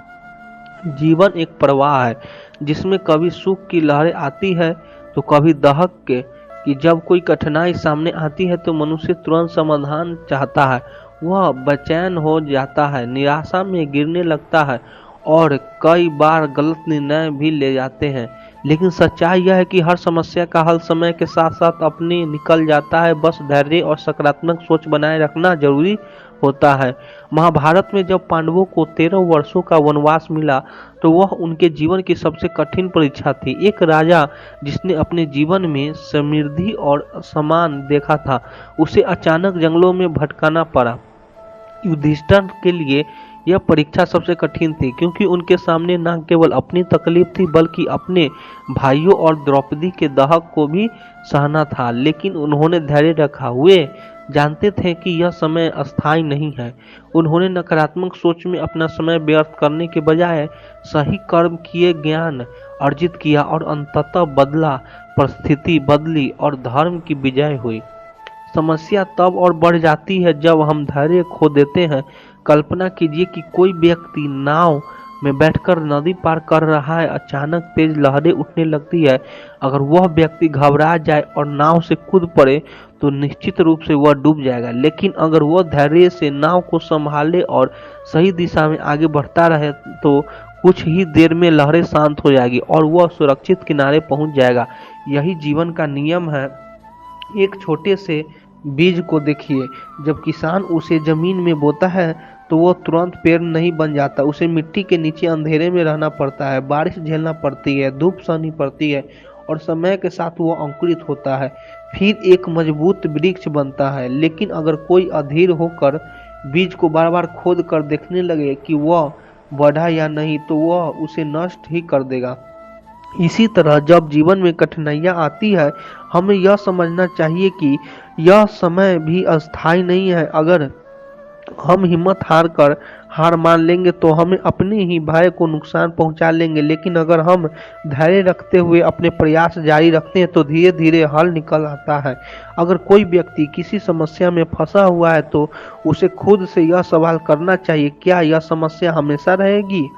Speaker 1: जीवन एक प्रवाह है जिसमें कभी सुख की लहरें आती है तो कभी दहक के। कि जब कोई कठिनाई सामने आती है तो मनुष्य तुरंत समाधान चाहता है, वह बेचैन हो जाता है, निराशा में गिरने लगता है और कई बार गलत निर्णय भी ले जाते हैं। लेकिन सच्चाई यह है कि हर समस्या का हल समय के साथ साथ अपने निकल जाता है। बस धैर्य और सकारात्मक सोच बनाए रखना जरूरी होता है। महाभारत में जब पांडवों को 13 वर्षों का वनवास मिला तो वह उनके जीवन की सबसे कठिन परीक्षा थी। एक राजा जिसने अपने जीवन में समृद्धि और सम्मान देखा था, उसे अचानक जंगलों में भटकना पड़ा। युधिष्ठिर के लिए यह परीक्षा सबसे कठिन थी, क्योंकि उनके सामने न केवल अपनी तकलीफ थी बल्कि अपने भाइयों और द्रौपदी के दाह को भी सहना था। लेकिन उन्होंने धैर्य रखा। वे जानते थे कि यह समय अस्थायी नहीं है। उन्होंने नकारात्मक सोच में अपना समय व्यर्थ करने के बजाय सही कर्म किए, ज्ञान अर्जित किया और अंततः बदला, परिस्थिति बदली और धर्म की विजय हुई। समस्या तब और बढ़ जाती है जब हम धैर्य खो देते हैं। कल्पना कीजिए कि कोई व्यक्ति नाव में बैठकर नदी पार कर रहा है। अचानक तेज लहरें उठने लगती है। अगर वह व्यक्ति घबरा जाए और नाव से कूद पड़े तो निश्चित रूप से वह डूब जाएगा। लेकिन अगर वह धैर्य से नाव को संभाले और सही दिशा में आगे बढ़ता रहे तो कुछ ही देर में लहरें शांत हो जाएगी और वह सुरक्षित किनारे पहुंच जाएगा। यही जीवन का नियम है। एक छोटे से बीज को देखिए, जब किसान उसे जमीन में बोता है तो वो तुरंत पेड़ नहीं बन जाता। उसे मिट्टी के नीचे अंधेरे में रहना पड़ता है, बारिश झेलना पड़ती है, धूप सहनी पड़ती है और समय के साथ वो अंकुरित होता है, फिर एक मजबूत वृक्ष बनता है। लेकिन अगर कोई अधीर होकर बीज को बार बार खोद कर देखने लगे कि वह बढ़ा या नहीं तो वह उसे नष्ट ही कर देगा। इसी तरह जब जीवन में कठिनाइयां आती है, हमें यह समझना चाहिए कि यह समय भी अस्थायी नहीं है। अगर हम हिम्मत हार मान लेंगे तो हमें अपने ही भाई को नुकसान पहुंचा लेंगे। लेकिन अगर हम धैर्य रखते हुए अपने प्रयास जारी रखते हैं तो धीरे धीरे हल निकल आता है। अगर कोई व्यक्ति किसी समस्या में फंसा हुआ है तो उसे खुद से यह सवाल करना चाहिए, क्या यह समस्या हमेशा रहेगी?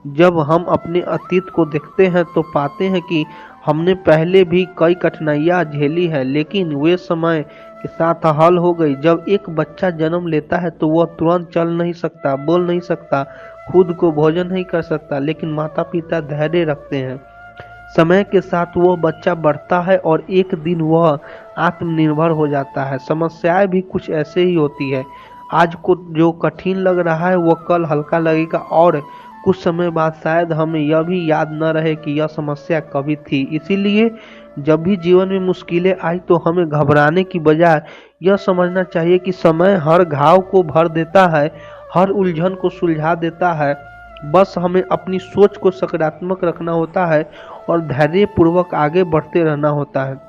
Speaker 1: जब हम अपने अतीत को देखते हैं तो पाते हैं कि हमने पहले भी कई कठिनाइयां झेली है, लेकिन वे समय के साथ हल हो गई। जब एक बच्चा जन्म लेता है तो वह तुरंत चल नहीं सकता, बोल नहीं सकता, खुद को भोजन नहीं कर सकता, लेकिन माता पिता धैर्य रखते हैं। समय के साथ वह बच्चा बढ़ता है और एक दिन वह आत्मनिर्भर हो जाता है। समस्याएं भी कुछ ऐसे ही होती है। आज को जो कठिन लग रहा है वह कल हल्का लगेगा और कुछ समय बाद शायद हमें यह भी याद न रहे कि यह समस्या कभी थी। इसीलिए जब भी जीवन में मुश्किलें आई तो हमें घबराने की बजाय यह समझना चाहिए कि समय हर घाव को भर देता है, हर उलझन को सुलझा देता है। बस हमें अपनी सोच को सकारात्मक रखना होता है और धैर्य पूर्वक आगे बढ़ते रहना होता है।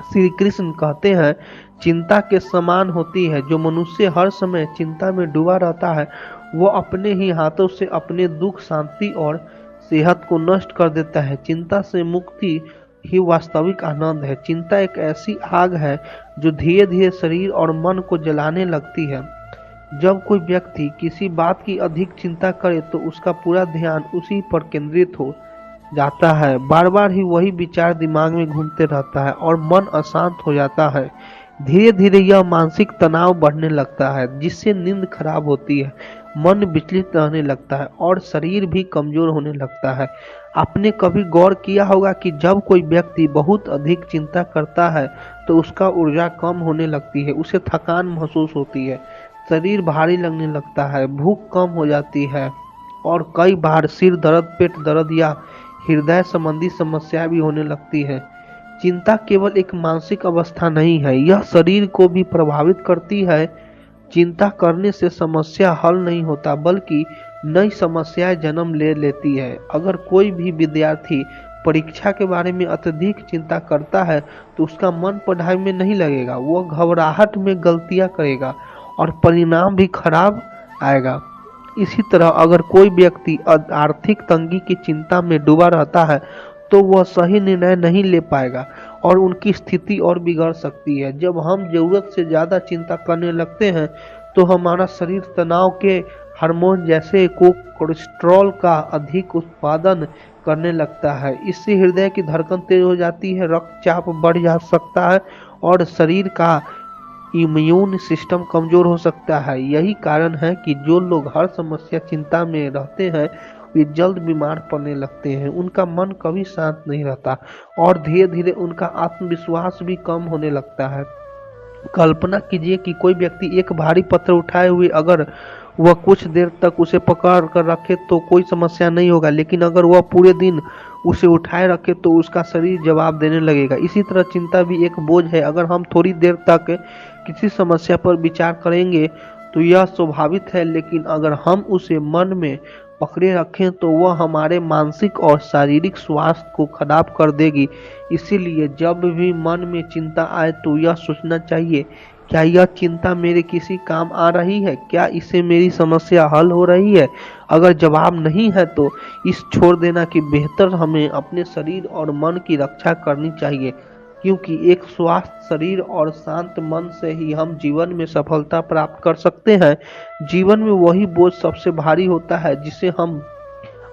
Speaker 1: श्री कृष्ण कहते हैं, चिंता के समान होती है। जो मनुष्य हर समय चिंता में डूबा रहता है वो अपने ही हाथों से अपने दुख, शांति और सेहत को नष्ट कर देता है। चिंता से मुक्ति ही वास्तविक आनंद है। चिंता एक ऐसी आग है जो धीरे धीरे शरीर और मन को जलाने लगती है। जब कोई व्यक्ति किसी बात की अधिक चिंता करे तो उसका पूरा ध्यान उसी पर केंद्रित हो जाता है। बार बार ही वही विचार दिमाग में घूमते रहता है और मन अशांत हो जाता है। धीरे धीरे यह मानसिक तनाव बढ़ने लगता है जिससे नींद खराब होती है, मन विचलित रहने लगता है और शरीर भी कमजोर होने लगता है। आपने कभी गौर किया होगा कि जब कोई व्यक्ति बहुत अधिक चिंता करता है तो उसका ऊर्जा कम होने लगती है, उसे थकान महसूस होती है, शरीर भारी लगने लगता है, भूख कम हो जाती है और कई बार सिर दर्द, पेट दर्द या हृदय संबंधी समस्या भी होने लगती है। चिंता केवल एक मानसिक अवस्था नहीं है, यह शरीर को भी प्रभावित करती है। चिंता करने से समस्या हल नहीं होता बल्कि नई समस्याएं जन्म ले लेती है। अगर कोई भी विद्यार्थी परीक्षा के बारे में अत्यधिक चिंता करता है तो उसका मन पढ़ाई में नहीं लगेगा, वह घबराहट में गलतियां करेगा और परिणाम भी खराब आएगा। इसी तरह अगर कोई व्यक्ति आर्थिक तंगी की चिंता में डूबा रहता है तो वह सही निर्णय नहीं ले पाएगा और उनकी स्थिति और बिगड़ सकती है। जब हम जरूरत से ज्यादा चिंता करने लगते हैं तो हमारा शरीर तनाव के हार्मोन जैसे कोलेस्ट्रॉल का अधिक उत्पादन करने लगता है। इससे हृदय की धड़कन तेज हो जाती है, रक्तचाप बढ़ जा सकता है और शरीर का इम्यून सिस्टम कमजोर हो सकता है। यही कारण है कि जो लोग हर समस्या चिंता में रहते हैं वे जल्द बीमार पड़ने लगते हैं, उनका मन कभी शांत नहीं रहता और धीरे धीरे उनका आत्मविश्वास भी कम होने लगता है। कल्पना कीजिए कि कोई व्यक्ति एक भारी पत्थर उठाए हुए अगर वह कुछ देर तक उसे पकड़ कर रखे तो कोई समस्या नहीं होगा, लेकिन अगर वह पूरे दिन उसे उठाए रखे तो उसका शरीर जवाब देने लगेगा। इसी तरह चिंता भी एक बोझ है। अगर हम थोड़ी देर तक किसी समस्या पर विचार करेंगे तो यह स्वाभाविक है, लेकिन अगर हम उसे मन में पकड़े रखें तो वह हमारे मानसिक और शारीरिक स्वास्थ्य को खराब कर देगी। इसीलिए जब भी मन में चिंता आए तो यह सोचना चाहिए
Speaker 2: क्या यह चिंता मेरे किसी काम आ रही है? क्या इससे मेरी समस्या हल हो रही है? अगर जवाब नहीं है तो इस छोड़ देना कि बेहतर हमें अपने शरीर और मन की रक्षा करनी चाहिए, क्योंकि एक स्वस्थ शरीर और शांत मन से ही हम जीवन में सफलता प्राप्त कर सकते हैं। जीवन में वही बोझ सबसे भारी होता है जिसे हम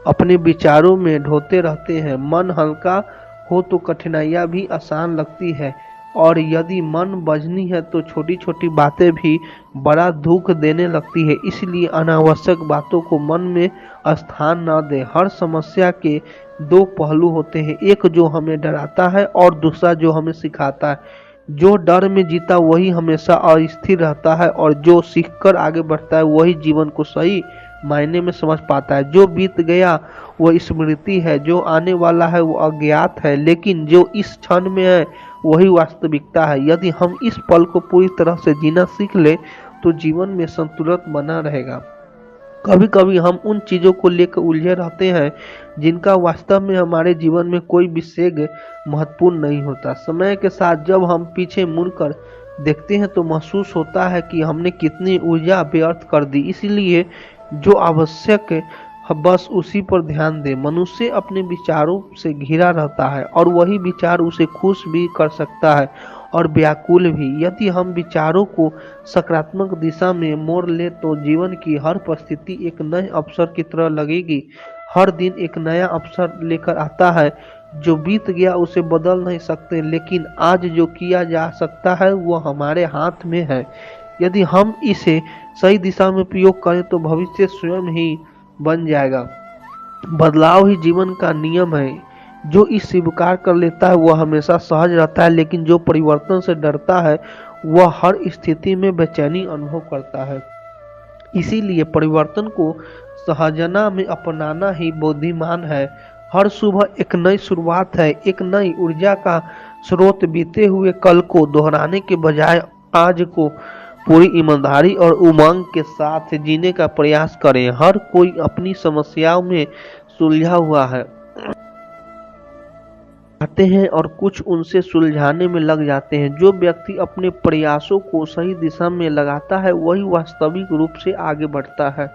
Speaker 2: अपने विचारों में ढोते रहते हैं। मन हल्का हो तो कठिनाइयाँ भी आसान लगती है, और यदि मन बजनी है तो छोटी छोटी बातें भी बड़ा दुख देने लगती है। इसलिए अनावश्यक बातों को मन में स्थान न दें। हर समस्या के दो पहलू होते हैं, एक जो हमें डराता है और दूसरा जो हमें सिखाता है। जो डर में जीता वही हमेशा अस्थिर रहता है, और जो सीखकर आगे बढ़ता है वही जीवन को सही मायने में समझ पाता है। जो बीत गया वो स्मृति है, जो आने वाला है वो अज्ञात है, लेकिन जो इस क्षण में है वही वास्तविकता है। यदि हम इस पल को पूरी तरह से जीना सीख ले तो जीवन में संतुलन बना रहेगा। कभी कभी हम उन चीजों को लेकर उलझे रहते हैं जिनका वास्तव में हमारे जीवन में कोई विशेष महत्वपूर्ण नहीं होता। समय के साथ जब हम पीछे मुड़कर देखते हैं तो महसूस होता है कि हमने कितनी ऊर्जा व्यर्थ कर दी। इसलिए जो आवश्यक है बस उसी पर ध्यान दें। मनुष्य अपने विचारों से घिरा रहता है और वही विचार उसे खुश भी कर सकता है और व्याकुल भी। यदि हम विचारों को सकारात्मक दिशा में मोड़ ले तो जीवन की हर परिस्थिति एक नए अवसर की तरह लगेगी। हर दिन एक नया अवसर लेकर आता है। जो बीत गया उसे बदल नहीं सकते, लेकिन आज जो किया जा सकता है वो हमारे हाथ में है। यदि हम इसे सही दिशा में उपयोग करें तो भविष्य स्वयं ही बन जाएगा। बदलाव ही जीवन का नियम है। जो इस स्वीकार कर लेता है वह हमेशा सहज रहता है, लेकिन जो परिवर्तन से डरता है वह हर स्थिति में बेचैनी अनुभव करता है। इसीलिए परिवर्तन को सहजना में अपनाना ही बुद्धिमान है। हर सुबह एक नई शुरुआत है, एक नई ऊर्जा का स्रोत। बीते हुए कल को दोहराने के बजाय आज को पूरी ईमानदारी और उमंग के साथ जीने का प्रयास करें। हर कोई अपनी समस्याओं में सुलझा हुआ है आते हैं और कुछ उनसे सुलझाने में लग जाते हैं। जो व्यक्ति अपने प्रयासों को सही दिशा में लगाता है वही वास्तविक रूप से आगे बढ़ता है।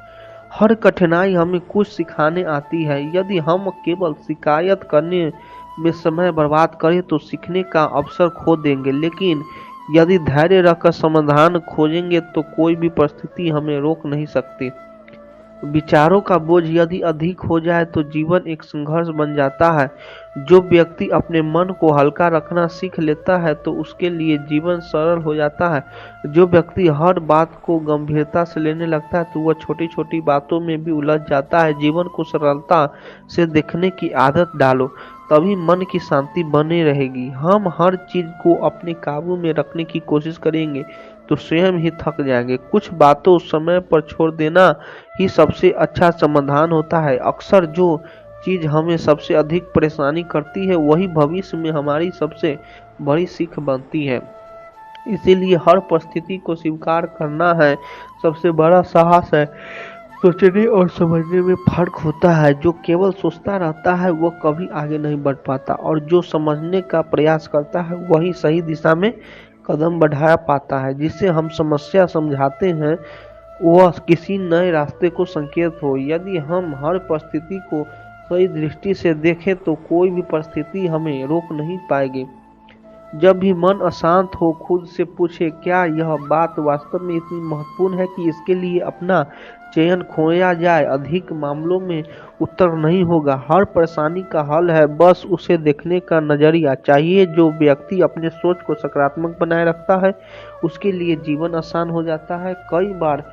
Speaker 2: हर कठिनाई हमें कुछ सिखाने आती है। यदि हम केवल शिकायत करने में समय बर्बाद करें तो सीखने का अवसर खो देंगे, लेकिन यदि धैर्य रखकर समाधान खोजेंगे तो कोई भी परिस्थिति हमें रोक नहीं सकती। विचारों का बोझ यदि अधिक हो जाए तो जीवन एक संघर्ष बन जाता है। जो व्यक्ति अपने मन को हल्का रखना सीख लेता है तो उसके लिए जीवन सरल हो जाता है। जो व्यक्ति हर बात को गंभीरता से लेने लगता है तो वह छोटी छोटी बातों में भी उलझ जाता है। जीवन को सरलता से देखने की आदत डालो, तभी मन की शांति बनी रहेगी। हम हर चीज को अपने काबू में रखने की कोशिश करेंगे तो स्वयं ही थक जाएंगे। कुछ बातों समय पर छोड़ देना ही सबसे अच्छा समाधान होता है। अक्सर जो चीज हमें सबसे अधिक परेशानी करती है वही भविष्य में हमारी सबसे बड़ी सीख बनती है। इसीलिए हर परिस्थिति को स्वीकार करना है सबसे बड़ा साहस है। सोचने और समझने में फर्क होता है। जो केवल सोचता रहता है वह कभी आगे नहीं बढ़ पाता, और जो समझने का प्रयास करता है वही सही दिशा में कदम बढ़ा पाता है। जिसे हम समस्या समझाते हैं वह किसी नए रास्ते को संकेत हो। यदि हम हर परिस्थिति को सही दृष्टि से देखें तो कोई भी परिस्थिति हमें रोक नहीं पाएगी। जब भी मन अशांत हो खुद से पूछे, क्या यह बात वास्तव में इतनी महत्वपूर्ण है कि इसके लिए अपना चयन खोया जाए? अधिक मामलों में उत्तर नहीं होगा। हर परेशानी का हल है, बस उसे देखने का नजरिया चाहिए। जो व्यक्ति अपने सोच को सकारात्मक बनाए रखता है उसके लिए जीवन आसान हो जाता है। कई बार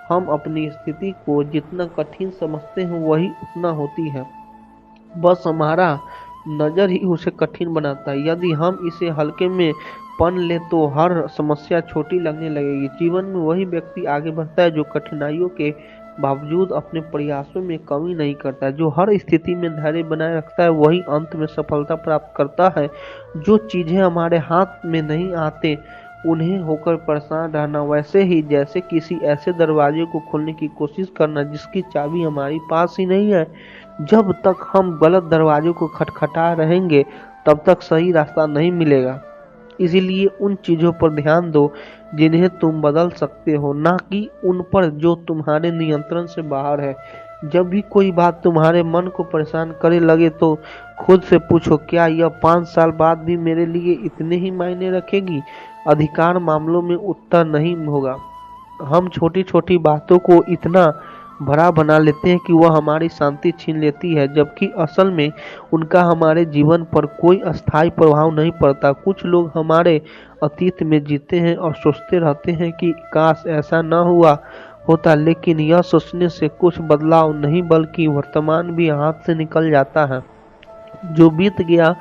Speaker 2: हम अपनी स्थिति को जितना कठिन समझते हैं वही उतना होती है, बस हमारा नजर ही उसे कठिन बनाता है। यदि हम इसे हल्के में पन ले तो हर समस्या छोटी लगने लगेगी। जीवन में वही व्यक्ति आगे बढ़ता है जो कठिनाइयों के बावजूद अपने प्रयासों में कमी नहीं करता। जो हर स्थिति में धैर्य बनाए रखता है वही अंत में सफलता प्राप्त करता है। जो चीजें हमारे हाथ में नहीं आते उन्हें होकर परेशान रहना वैसे ही जैसे किसी ऐसे दरवाजे को खोलने की कोशिश करना जिसकी चाबी हमारी पास ही नहीं है। जब तक हम गलत दरवाजे को खटखटा रहेंगे तब तक सही रास्ता नहीं मिलेगा। इसीलिए उन चीजों पर ध्यान दो जिन्हें तुम बदल सकते हो, ना कि उन पर जो तुम्हारे नियंत्रण से बाहर है। जब भी कोई बात तुम्हारे मन को परेशान करे लगे तो खुद से पूछो, क्या यह 5 साल बाद भी मेरे लिए इतने ही मायने रखेगी? अधिकार मामलों में उत्तर नहीं होगा। हम छोटी छोटी बातों को इतना बड़ा बना लेते हैं कि वह हमारी शांति छीन लेती है, जबकि असल में उनका हमारे जीवन पर कोई अस्थायी प्रभाव नहीं पड़ता। कुछ लोग हमारे अतीत में जीते हैं और सोचते रहते हैं कि काश ऐसा न हुआ होता, लेकिन यह सोचने से कुछ बदलाव नहीं बल्कि वर्तमान भी हाथ से निकल जाता है। जो बीत गया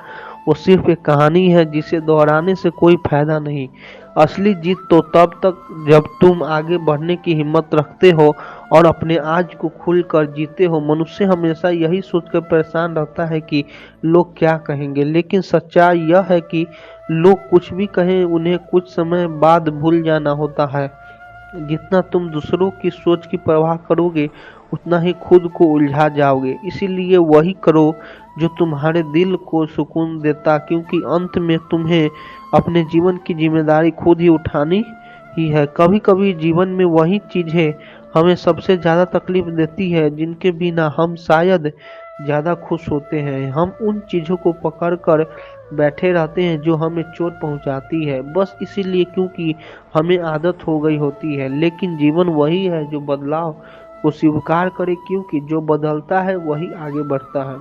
Speaker 2: वो सिर्फ एक कहानी है जिसे दोहराने से कोई फायदा नहीं। असली जीत तो तब तक जब तुम आगे बढ़ने की हिम्मत रखते हो और अपने आज को खुलकर जीते हो। मनुष्य हमेशा यही सोचकर परेशान रहता है कि लोग क्या कहेंगे, लेकिन सच्चाई यह है कि लोग कुछ भी कहें उन्हें कुछ समय बाद भूल जाना होता है। जितना तुम दूसरों की सोच की परवाह करोगे उतना ही खुद को उलझा जाओगे। इसीलिए वही करो जो तुम्हारे दिल को सुकून देता, क्योंकि अंत में तुम्हें अपने जीवन की जिम्मेदारी खुद ही उठानी ही है। कभी कभी जीवन में वही चीजें हमें सबसे ज्यादा तकलीफ देती है जिनके बिना हम शायद ज्यादा खुश होते हैं। हम उन चीजों को पकड़ कर बैठे रहते हैं जो हमें चोट पहुंचाती है, बस इसीलिए क्योंकि हमें आदत हो गई होती है। लेकिन जीवन वही है जो बदलाव को स्वीकार करे, क्योंकि जो बदलता है वही आगे बढ़ता है।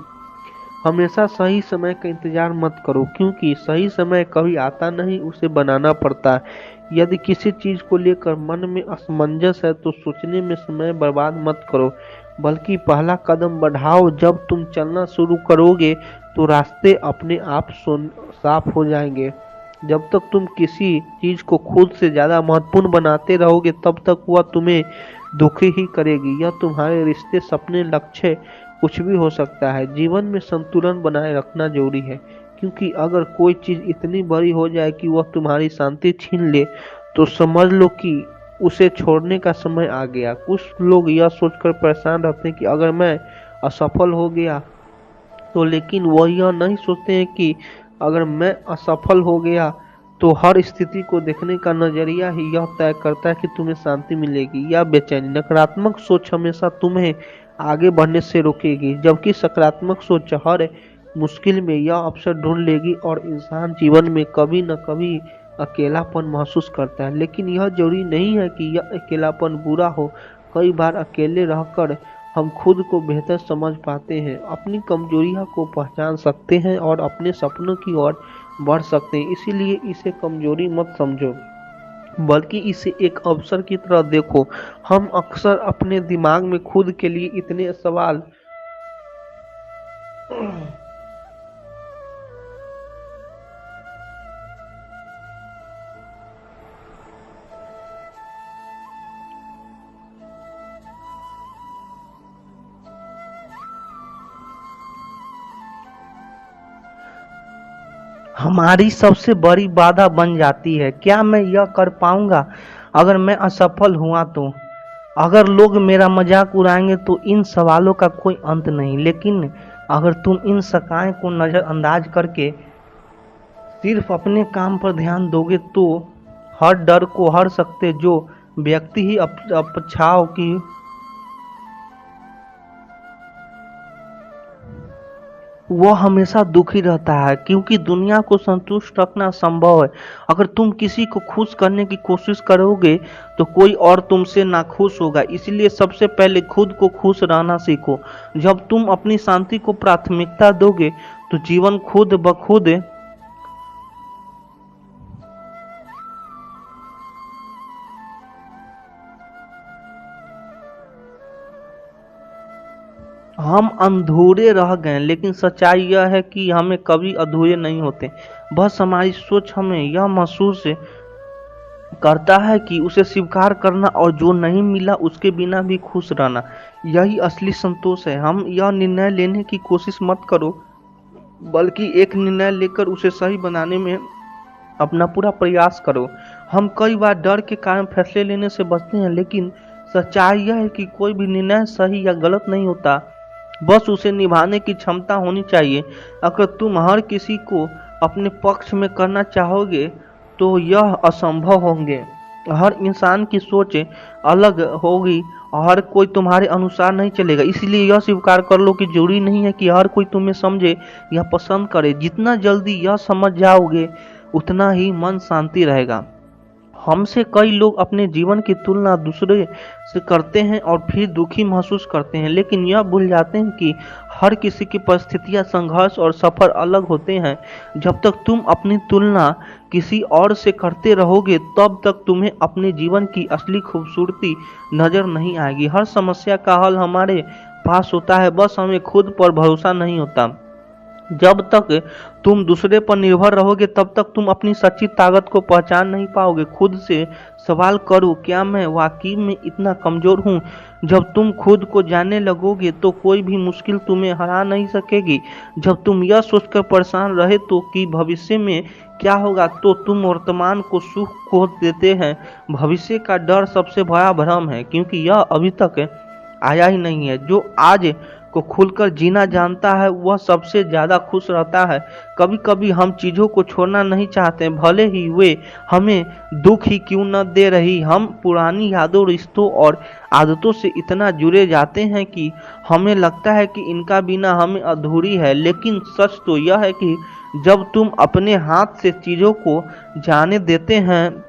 Speaker 2: हमेशा सही समय का इंतजार मत करो, क्योंकि सही समय कभी आता नहीं, उसे बनाना पड़ता है। यदि किसी चीज को लेकर मन में असमंजस है तो सोचने में समय बर्बाद मत करो, बल्कि पहला कदम बढ़ाओ। जब तुम चलना शुरू करोगे तो रास्ते अपने आप साफ हो जाएंगे। जब तक तुम किसी चीज को खुद से ज्यादा महत्वपूर्ण बनाते रहोगे तब तक वह तुम्हें दुखी ही करेगी। यह तुम्हारे रिश्ते, सपने, लक्ष्य कुछ भी हो सकता है। जीवन में संतुलन बनाए रखना जरूरी है, क्योंकि अगर कोई चीज इतनी बड़ी हो जाए कि वह तुम्हारी शांति छीन ले तो समझ लो कि उसे छोड़ने का समय आ गया। कुछ लोग यह सोचकर परेशान रहते हैं कि अगर मैं असफल हो गया तो, लेकिन वह यह नहीं सोचते हैं कि अगर मैं असफल हो गया तो हर स्थिति को देखने का नजरिया ही यह तय करता है कि तुम्हें शांति मिलेगी या बेचैनी। नकारात्मक सोच हमेशा तुम्हें आगे बढ़ने से रोकेगी, जबकि सकारात्मक सोच हर मुश्किल में यह अवसर ढूंढ लेगी। और इंसान जीवन में कभी न कभी अकेलापन महसूस करता है, लेकिन यह जरूरी नहीं है कि यह अकेलापन बुरा हो। कई बार अकेले रहकर हम खुद को बेहतर समझ पाते हैं, अपनी कमजोरियों को पहचान सकते हैं और अपने सपनों की ओर बढ़ सकते हैं। इसीलिए इसे कमजोरी मत समझो, बल्कि इसे एक अवसर की तरह देखो। हम अक्सर अपने दिमाग में खुद के लिए इतने सवाल
Speaker 1: हमारी सबसे बड़ी बाधा बन जाती है। क्या मैं यह कर पाऊंगा? अगर मैं असफल हुआ तो? अगर लोग मेरा मजाक उड़ाएंगे तो? इन सवालों का कोई अंत नहीं। लेकिन अगर तुम इन शकाएं को नजरअंदाज करके सिर्फ अपने काम पर ध्यान दोगे तो हर डर को हर सकते जो व्यक्ति ही अपेक्षाओं की वो हमेशा दुखी रहता है, क्योंकि दुनिया को संतुष्ट रखना संभव है। अगर तुम किसी को खुश करने की कोशिश करोगे तो कोई और तुमसे नाखुश होगा। इसलिए सबसे पहले खुद को खुश रहना सीखो। जब तुम अपनी शांति को प्राथमिकता दोगे तो जीवन खुद ब खुद हम अधूरे रह गए। लेकिन सच्चाई यह है कि हमें कभी अधूरे नहीं होते। बस हमारी सोच हमें यह महसूस करता है कि उसे स्वीकार करना और जो नहीं मिला उसके बिना भी खुश रहना, यही असली संतोष है। हम यह निर्णय लेने की कोशिश मत करो, बल्कि एक निर्णय लेकर उसे सही बनाने में अपना पूरा प्रयास करो। हम कई बार डर के कारण फैसले लेने से बचते हैं, लेकिन सच्चाई यह है कि कोई भी निर्णय सही या गलत नहीं होता, बस उसे निभाने की क्षमता होनी चाहिए। अगर तुम हर किसी को अपने पक्ष में करना चाहोगे तो यह असंभव होंगे।
Speaker 2: हर इंसान की सोच अलग होगी, हर कोई तुम्हारे अनुसार नहीं चलेगा। इसलिए यह स्वीकार कर लो कि जरूरी नहीं है कि हर कोई तुम्हें समझे या पसंद करे। जितना जल्दी यह समझ जाओगे उतना ही मन शांति रहेगा। हमसे कई लोग अपने जीवन की तुलना दूसरे से करते हैं और फिर दुखी महसूस करते हैं, लेकिन यह भूल जाते हैं कि हर किसी की परिस्थितियां, संघर्ष और सफर अलग होते हैं। जब तक तुम अपनी तुलना किसी और से करते रहोगे तब तक तुम्हें अपने जीवन की असली खूबसूरती नजर नहीं आएगी। हर समस्या का हल हमारे पास होता है, बस हमें खुद पर भरोसा नहीं होता। जब तक तुम दूसरे पर निर्भर रहोगे तब तक तुम अपनी सच्ची ताकत को पहचान नहीं पाओगे। खुद से सवाल करो, क्या मैं वाकई में इतना कमजोर हूँ? जब तुम खुद को जानने लगोगे तो कोई भी मुश्किल तुम्हें हरा नहीं सकेगी। जब तुम यह सोचकर परेशान रहे तो कि भविष्य में क्या होगा, तो तुम वर्तमान को सुख खो देते हैं। भविष्य का डर सबसे बड़ा भ्रम है, क्योंकि यह अभी तक आया ही नहीं है। जो आज को खुलकर जीना जानता है वह सबसे ज्यादा खुश रहता है। कभी कभी हम चीजों को छोड़ना नहीं चाहते, भले ही वे हमें दुख ही क्यों न दे रही। हम पुरानी यादों, रिश्तों और आदतों से इतना जुड़े जाते हैं कि हमें लगता है कि इनका बिना हमें अधूरी है। लेकिन सच तो यह है कि जब तुम अपने हाथ से चीजों को जाने देते हैं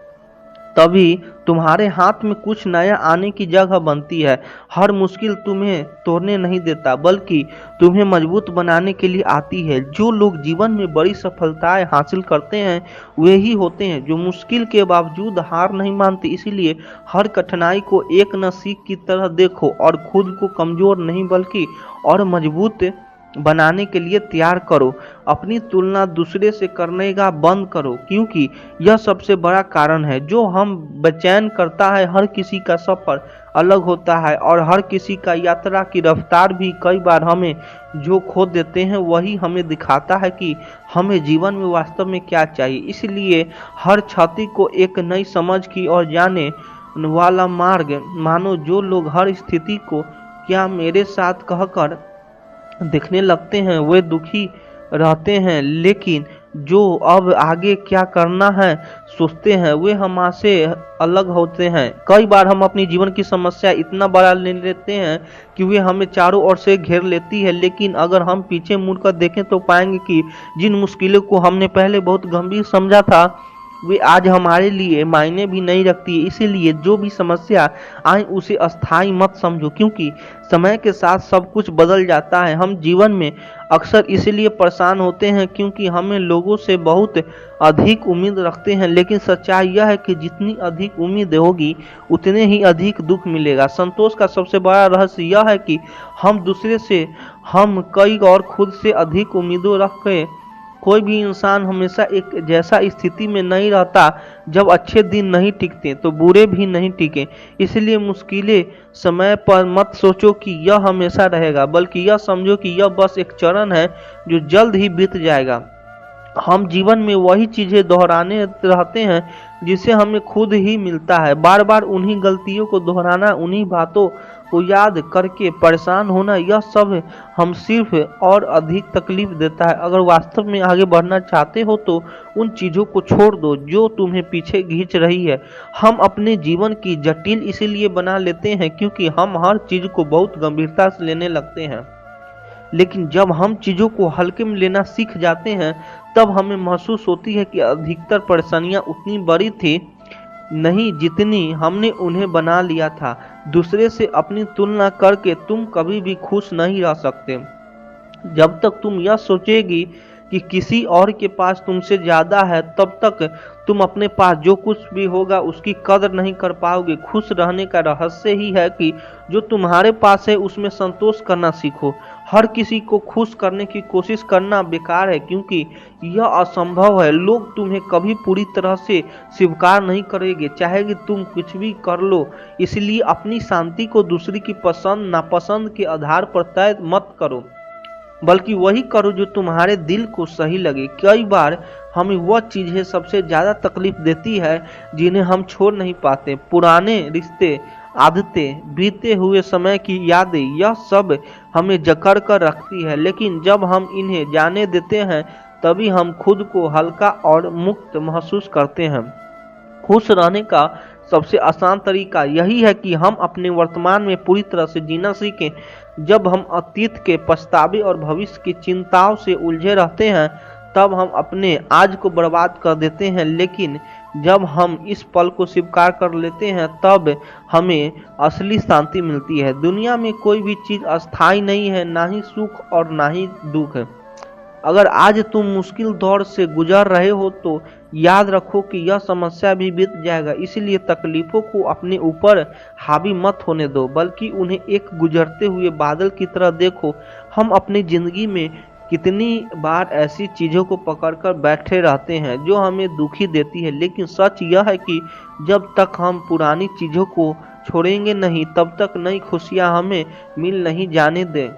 Speaker 2: तभी तुम्हारे हाथ में कुछ नया आने की जगह बनती है। हर मुश्किल तुम्हें तोड़ने नहीं देता, बल्कि तुम्हें मजबूत बनाने के लिए आती है। जो लोग जीवन में बड़ी सफलताएं हासिल करते हैं वे ही होते हैं जो मुश्किल के बावजूद हार नहीं मानते। इसीलिए हर कठिनाई को एक न सीख की तरह देखो और खुद को कमजोर नहीं बल्कि और मजबूत बनाने के लिए तैयार करो। अपनी तुलना दूसरे से करने का बंद करो, क्योंकि यह सबसे बड़ा कारण है जो हम बेचैन करता है। हर किसी का सफर अलग होता है और हर किसी का यात्रा की रफ्तार भी। कई बार हमें जो खो देते हैं वही हमें दिखाता है कि हमें जीवन में वास्तव में क्या चाहिए। इसलिए हर क्षति को एक नई समझ की ओर जाने वाला मार्ग मानो। जो लोग हर स्थिति को क्या मेरे साथ कहकर देखने लगते हैं वे दुखी रहते हैं, लेकिन जो अब आगे क्या करना है सोचते हैं वे हमसे अलग होते हैं। कई बार हम अपनी जीवन की समस्या इतना बड़ा ले लेते हैं कि वे हमें चारों ओर से घेर लेती है, लेकिन अगर हम पीछे मुड़कर देखें तो पाएंगे कि जिन मुश्किलों को हमने पहले बहुत गंभीर समझा था वे आज हमारे लिए मायने भी नहीं रखती। इसीलिए जो भी समस्या आए उसे अस्थायी मत समझो, क्योंकि समय के साथ सब कुछ बदल जाता है। हम जीवन में अक्सर इसलिए परेशान होते हैं क्योंकि हमें लोगों से बहुत अधिक उम्मीद रखते हैं, लेकिन सच्चाई यह है कि जितनी अधिक उम्मीद होगी उतने ही अधिक दुख मिलेगा। संतोष का सबसे बड़ा रहस्य यह है कि हम दूसरे से हम कई और खुद से अधिक उम्मीदें रख के कोई भी इंसान हमेशा एक जैसा स्थिति में नहीं रहता। जब अच्छे दिन नहीं टिकते तो बुरे भी नहीं टिके। इसलिए मुश्किलें समय पर मत सोचो कि यह हमेशा रहेगा, बल्कि यह समझो कि यह बस एक चरण है जो जल्द ही बीत जाएगा। हम जीवन में वही चीजें दोहराने रहते हैं जिसे हमें खुद ही मिलता है। बार बार उन्हीं गलतियों को दोहराना, उन्हीं बातों को याद करके परेशान होना, यह सब हम सिर्फ और अधिक तकलीफ देता है। अगर वास्तव में आगे बढ़ना चाहते हो तो उन चीजों को छोड़ दो जो तुम्हें पीछे खींच रही है। हम अपने जीवन की जटिल इसीलिए बना लेते हैं क्योंकि हम हर चीज को बहुत गंभीरता से लेने लगते हैं, लेकिन जब हम चीजों को हल्के में लेना सीख जाते हैं तब हमें महसूस होती है कि अधिकतर परेशानियां उतनी बड़ी थी नहीं जितनी हमने उन्हें बना लिया था। दूसरे से अपनी तुलना करके तुम कभी भी खुश नहीं रह सकते। जब तक तुम यह सोचेगी कि किसी और के पास तुमसे ज्यादा है तब तक तुम अपने पास जो कुछ भी होगा उसकी कदर नहीं कर पाओगे। खुश रहने का रहस्य ही है कि जो तुम्हारे पास है उसमें संतोष करना सीखो। हर किसी को खुश करने की कोशिश करना बेकार है क्योंकि यह असंभव है। लोग तुम्हें कभी पूरी तरह से स्वीकार नहीं करेंगे चाहे कि तुम कुछ भी कर लो। इसलिए अपनी शांति को दूसरी की पसंद नापसंद के आधार पर तय मत करो, बल्कि वही करो जो तुम्हारे दिल को सही लगे। कई बार हमें वह चीजें सबसे ज्यादा तकलीफ देती है जिन्हें हम छोड़ नहीं पाते। पुराने रिश्ते, आदतें, बीते हुए समय की यादें, यह सब हमें जकड़ कर रखती है, लेकिन जब हम इन्हें जाने देते हैं तभी हम खुद को हल्का और मुक्त महसूस करते हैं। खुश रहने का सबसे आसान तरीका यही है कि हम अपने वर्तमान में पूरी तरह से जीना सीखें। जब हम अतीत के पछतावे और भविष्य की चिंताओं से उलझे रहते हैं तब हम अपने आज को बर्बाद कर देते हैं, लेकिन जब हम इस पल को स्वीकार कर लेते हैं तब हमें असली शांति मिलती है। दुनिया में कोई भी चीज़ अस्थायी नहीं है, ना ही सुख और ना ही दुख। अगर आज तुम मुश्किल दौर से गुजर रहे हो तो याद रखो कि यह समस्या भी बीत जाएगा। इसलिए तकलीफों को अपने ऊपर हावी मत होने दो, बल्कि उन्हें एक गुजरते हुए बादल की तरह देखो। हम अपनी जिंदगी में कितनी बार ऐसी चीज़ों को पकड़कर बैठे रहते हैं जो हमें दुखी देती है, लेकिन सच यह है कि जब तक हम पुरानी चीज़ों को छोड़ेंगे नहीं तब तक नई खुशियाँ हमें मिल नहीं जाने दें।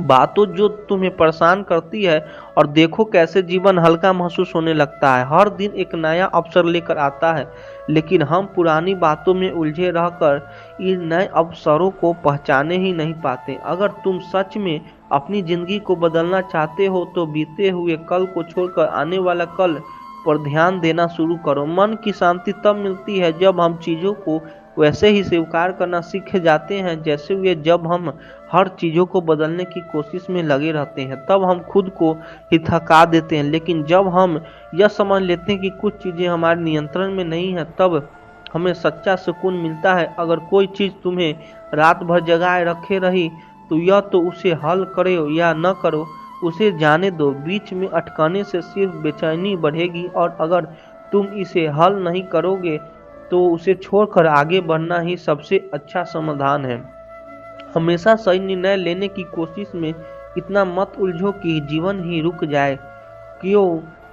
Speaker 2: बातों जो तुम्हें परेशान करती है और देखो कैसे जीवन हल्का महसूस होने लगता है। हर दिन एक नया अवसर लेकर आता है, लेकिन हम पुरानी बातों में उलझे रहकर इन नए अवसरों को पहचाने ही नहीं पाते। अगर तुम सच में अपनी जिंदगी को बदलना चाहते हो तो बीते हुए कल को छोड़कर आने वाला कल पर ध्यान देना शुरू करो। मन की शांति तब मिलती है जब हम चीज़ों को वैसे ही स्वीकार करना सीख जाते हैं जैसे वे। जब हम हर चीज़ों को बदलने की कोशिश में लगे रहते हैं तब हम खुद को ही थका देते हैं, लेकिन जब हम यह समझ लेते हैं कि कुछ चीज़ें हमारे नियंत्रण में नहीं है तब हमें सच्चा सुकून मिलता है। अगर कोई चीज़ तुम्हें रात भर जगाए रखे रही तो या तो उसे हल करो या न करो, उसे जाने दो। बीच में अटकाने से सिर्फ बेचैनी बढ़ेगी, और अगर तुम इसे हल नहीं करोगे तो उसे छोड़कर आगे बढ़ना ही सबसे अच्छा समाधान है। हमेशा सही निर्णय लेने की कोशिश में इतना मत उलझो कि जीवन ही रुक जाए। क्यों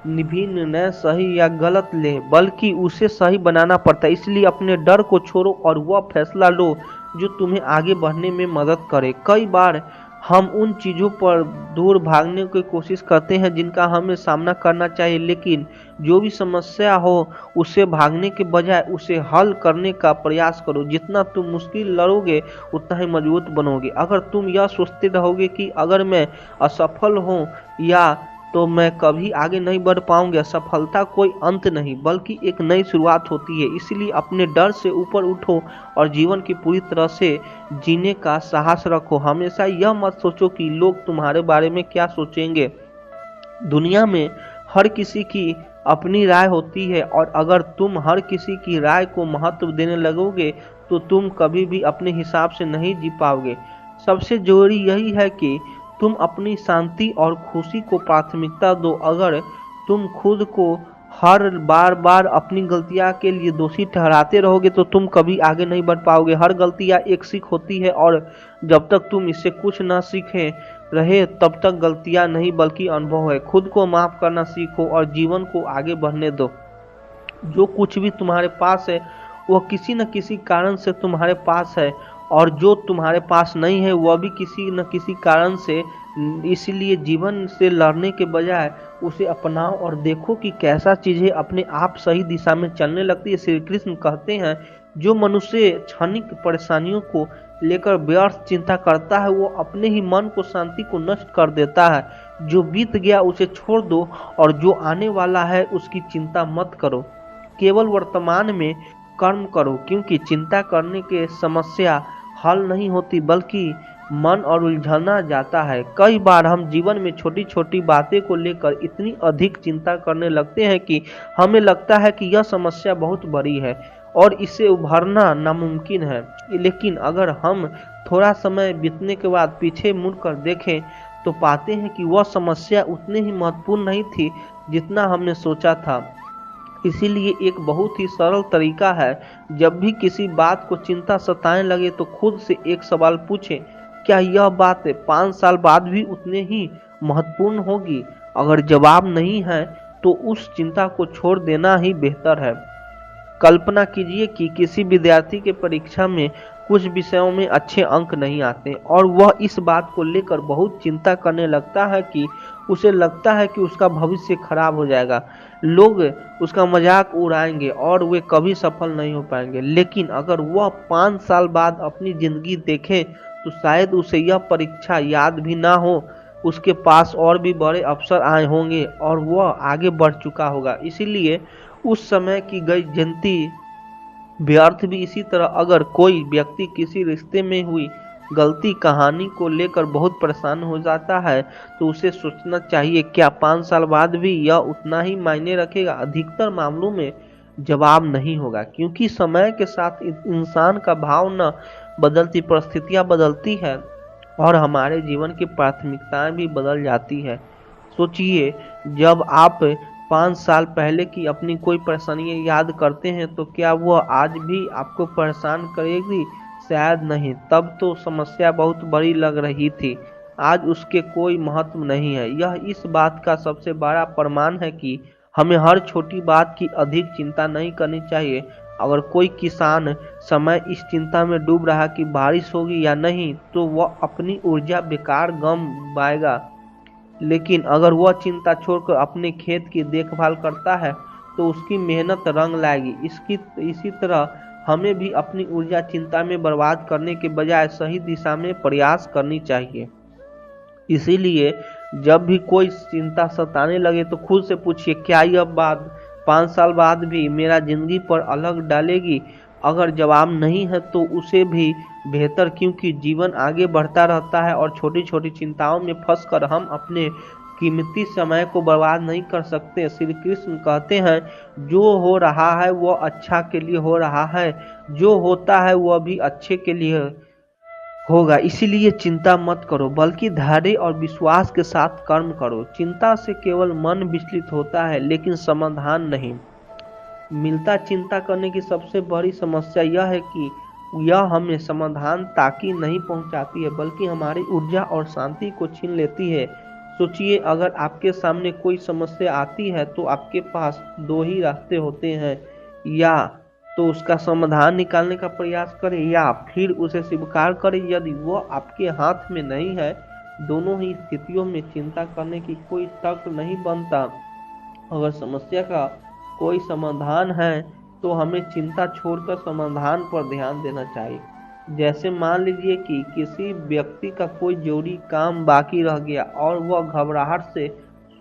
Speaker 2: भी निर्णय सही या गलत ले, बल्कि उसे सही बनाना पड़ता है। इसलिए अपने डर को छोड़ो और वह फैसला लो जो तुम्हें आगे बढ़ने में मदद करे। कई बार हम उन चीज़ों पर दूर भागने की कोशिश करते हैं जिनका हमें सामना करना चाहिए, लेकिन जो भी समस्या हो उससे भागने के बजाय उसे हल करने का प्रयास करो। जितना तुम मुश्किल लड़ोगे उतना ही मजबूत बनोगे। अगर तुम यह सोचते रहोगे कि अगर मैं असफल हूँ या तो मैं कभी आगे नहीं बढ़ पाऊंगा, सफलता कोई अंत नहीं बल्कि एक नई शुरुआत होती है। इसलिए अपने डर से ऊपर उठो और जीवन की पूरी तरह से जीने का साहस रखो। हमेशा यह मत सोचो कि लोग तुम्हारे बारे में क्या सोचेंगे। दुनिया में हर किसी की अपनी राय होती है, और अगर तुम हर किसी की राय को महत्व देने लगोगे तो तुम कभी भी अपने हिसाब से नहीं जी पाओगे। सबसे जरूरी यही है कि तुम अपनी शांति और खुशी को प्राथमिकता दो। अगर तुम खुद को हर बार अपनी गलतियां के लिए दोषी ठहराते रहोगे तो तुम कभी आगे नहीं बढ़ पाओगे। हर गलतियां एक सीख होती है, और जब तक तुम इससे कुछ न सीखे रहे तब तक गलतियां नहीं बल्कि अनुभव है। खुद को माफ करना सीखो और जीवन को आगे बढ़ने दो। जो कुछ भी तुम्हारे पास है वह किसी न किसी कारण से तुम्हारे पास है, और जो तुम्हारे पास नहीं है वह भी किसी न किसी कारण से। इसलिए जीवन से लड़ने के बजाय उसे अपनाओ और देखो कि कैसा चीज़ें अपने आप सही दिशा में चलने लगती है। श्री कृष्ण कहते हैं, जो मनुष्य क्षणिक परेशानियों को लेकर व्यर्थ चिंता करता है वो अपने ही मन को शांति को नष्ट कर देता है। जो बीत गया उसे छोड़ दो और जो आने वाला है उसकी चिंता मत करो। केवल वर्तमान में कर्म करो, क्योंकि चिंता करने के समस्या हल नहीं होती बल्कि मन और उलझना जाता है। कई बार हम जीवन में छोटी छोटी बातें को लेकर इतनी अधिक चिंता करने लगते हैं कि हमें लगता है कि यह समस्या बहुत बड़ी है और इससे उभरना नामुमकिन है। लेकिन अगर हम थोड़ा समय बीतने के बाद पीछे मुड़कर देखें तो पाते हैं कि वह समस्या उतनी ही महत्वपूर्ण नहीं थी जितना हमने सोचा था। इसीलिए एक बहुत ही सरल तरीका है, जब भी किसी बात को चिंता सताने लगे तो खुद से एक सवाल पूछें, क्या यह बात 5 साल बाद भी उतने ही महत्वपूर्ण होगी? अगर जवाब नहीं है तो उस चिंता को छोड़ देना ही बेहतर है। कल्पना कीजिए कि किसी विद्यार्थी के परीक्षा में कुछ विषयों में अच्छे अंक नहीं आते और वह इस बात को लेकर बहुत चिंता करने लगता है कि उसे लगता है कि उसका भविष्य खराब हो जाएगा, लोग उसका मजाक उड़ाएंगे और वे कभी सफल नहीं हो पाएंगे। लेकिन अगर वह 5 साल बाद अपनी जिंदगी देखे तो शायद उसे यह परीक्षा याद भी ना हो। उसके पास और भी बड़े अवसर आए होंगे और वह आगे बढ़ चुका होगा। इसीलिए उस समय की गई गिनती व्यर्थ भी। इसी तरह अगर कोई व्यक्ति किसी रिश्ते में हुई गलती कहानी को लेकर बहुत परेशान हो जाता है तो उसे सोचना चाहिए क्या 5 साल बाद भी यह उतना ही मायने रखेगा। अधिकतर मामलों में जवाब नहीं होगा, क्योंकि समय के साथ इंसान का भावना बदलती, परिस्थितियां बदलती है और हमारे जीवन की प्राथमिकताएं भी बदल जाती है। सोचिए, जब आप 5 साल पहले की अपनी कोई परेशानियां याद करते हैं तो क्या वह आज भी आपको परेशान करेगी? शायद नहीं। तब तो समस्या बहुत बड़ी लग रही थी, आज उसके कोई महत्व नहीं है। यह इस बात का सबसे बड़ा प्रमाण है कि हमें हर छोटी बात की अधिक चिंता नहीं करनी चाहिए। अगर कोई किसान समय इस चिंता में डूब रहा कि बारिश होगी या नहीं तो वह अपनी ऊर्जा बेकार गंवाएगा, लेकिन अगर वह चिंता छोड़कर अपने खेत की देखभाल करता है तो उसकी मेहनत रंग लाएगी। इसी तरह हमें भी अपनी ऊर्जा चिंता में बर्बाद करने के बजाय सही दिशा में प्रयास करनी चाहिए। इसीलिए जब भी कोई चिंता सताने लगे तो खुद से पूछिए, क्या यह बात 5 साल बाद भी मेरा जिंदगी पर अलग डालेगी? अगर जवाब नहीं है तो उसे भी बेहतर, क्योंकि जीवन आगे बढ़ता रहता है और छोटी छोटी चिंताओं में फंसकर हम अपने कीमती समय को बर्बाद नहीं कर सकते। श्री कृष्ण कहते हैं, जो हो रहा है वह अच्छा के लिए हो रहा है, जो होता है वह भी अच्छे के लिए होगा। इसीलिए चिंता मत करो, बल्कि धैर्य और विश्वास के साथ कर्म करो। चिंता से केवल मन विचलित होता है, लेकिन समाधान नहीं मिलता। चिंता करने की सबसे बड़ी समस्या यह है कि यह हमें समाधान ताकि नहीं पहुंचाती है, बल्कि हमारी ऊर्जा और शांति को छीन लेती है। सोचिए, अगर आपके सामने कोई समस्या आती है तो आपके पास 2 ही रास्ते होते हैं, या तो उसका समाधान निकालने का प्रयास करें या फिर उसे स्वीकार करें। यदि वह आपके हाथ में नहीं है, दोनों ही स्थितियों में चिंता करने की कोई तर्क नहीं बनता। अगर समस्या का कोई समाधान है तो हमें चिंता छोड़कर समाधान पर ध्यान देना चाहिए। जैसे मान लीजिए कि किसी व्यक्ति का कोई जरूरी काम बाकी रह गया और वह घबराहट से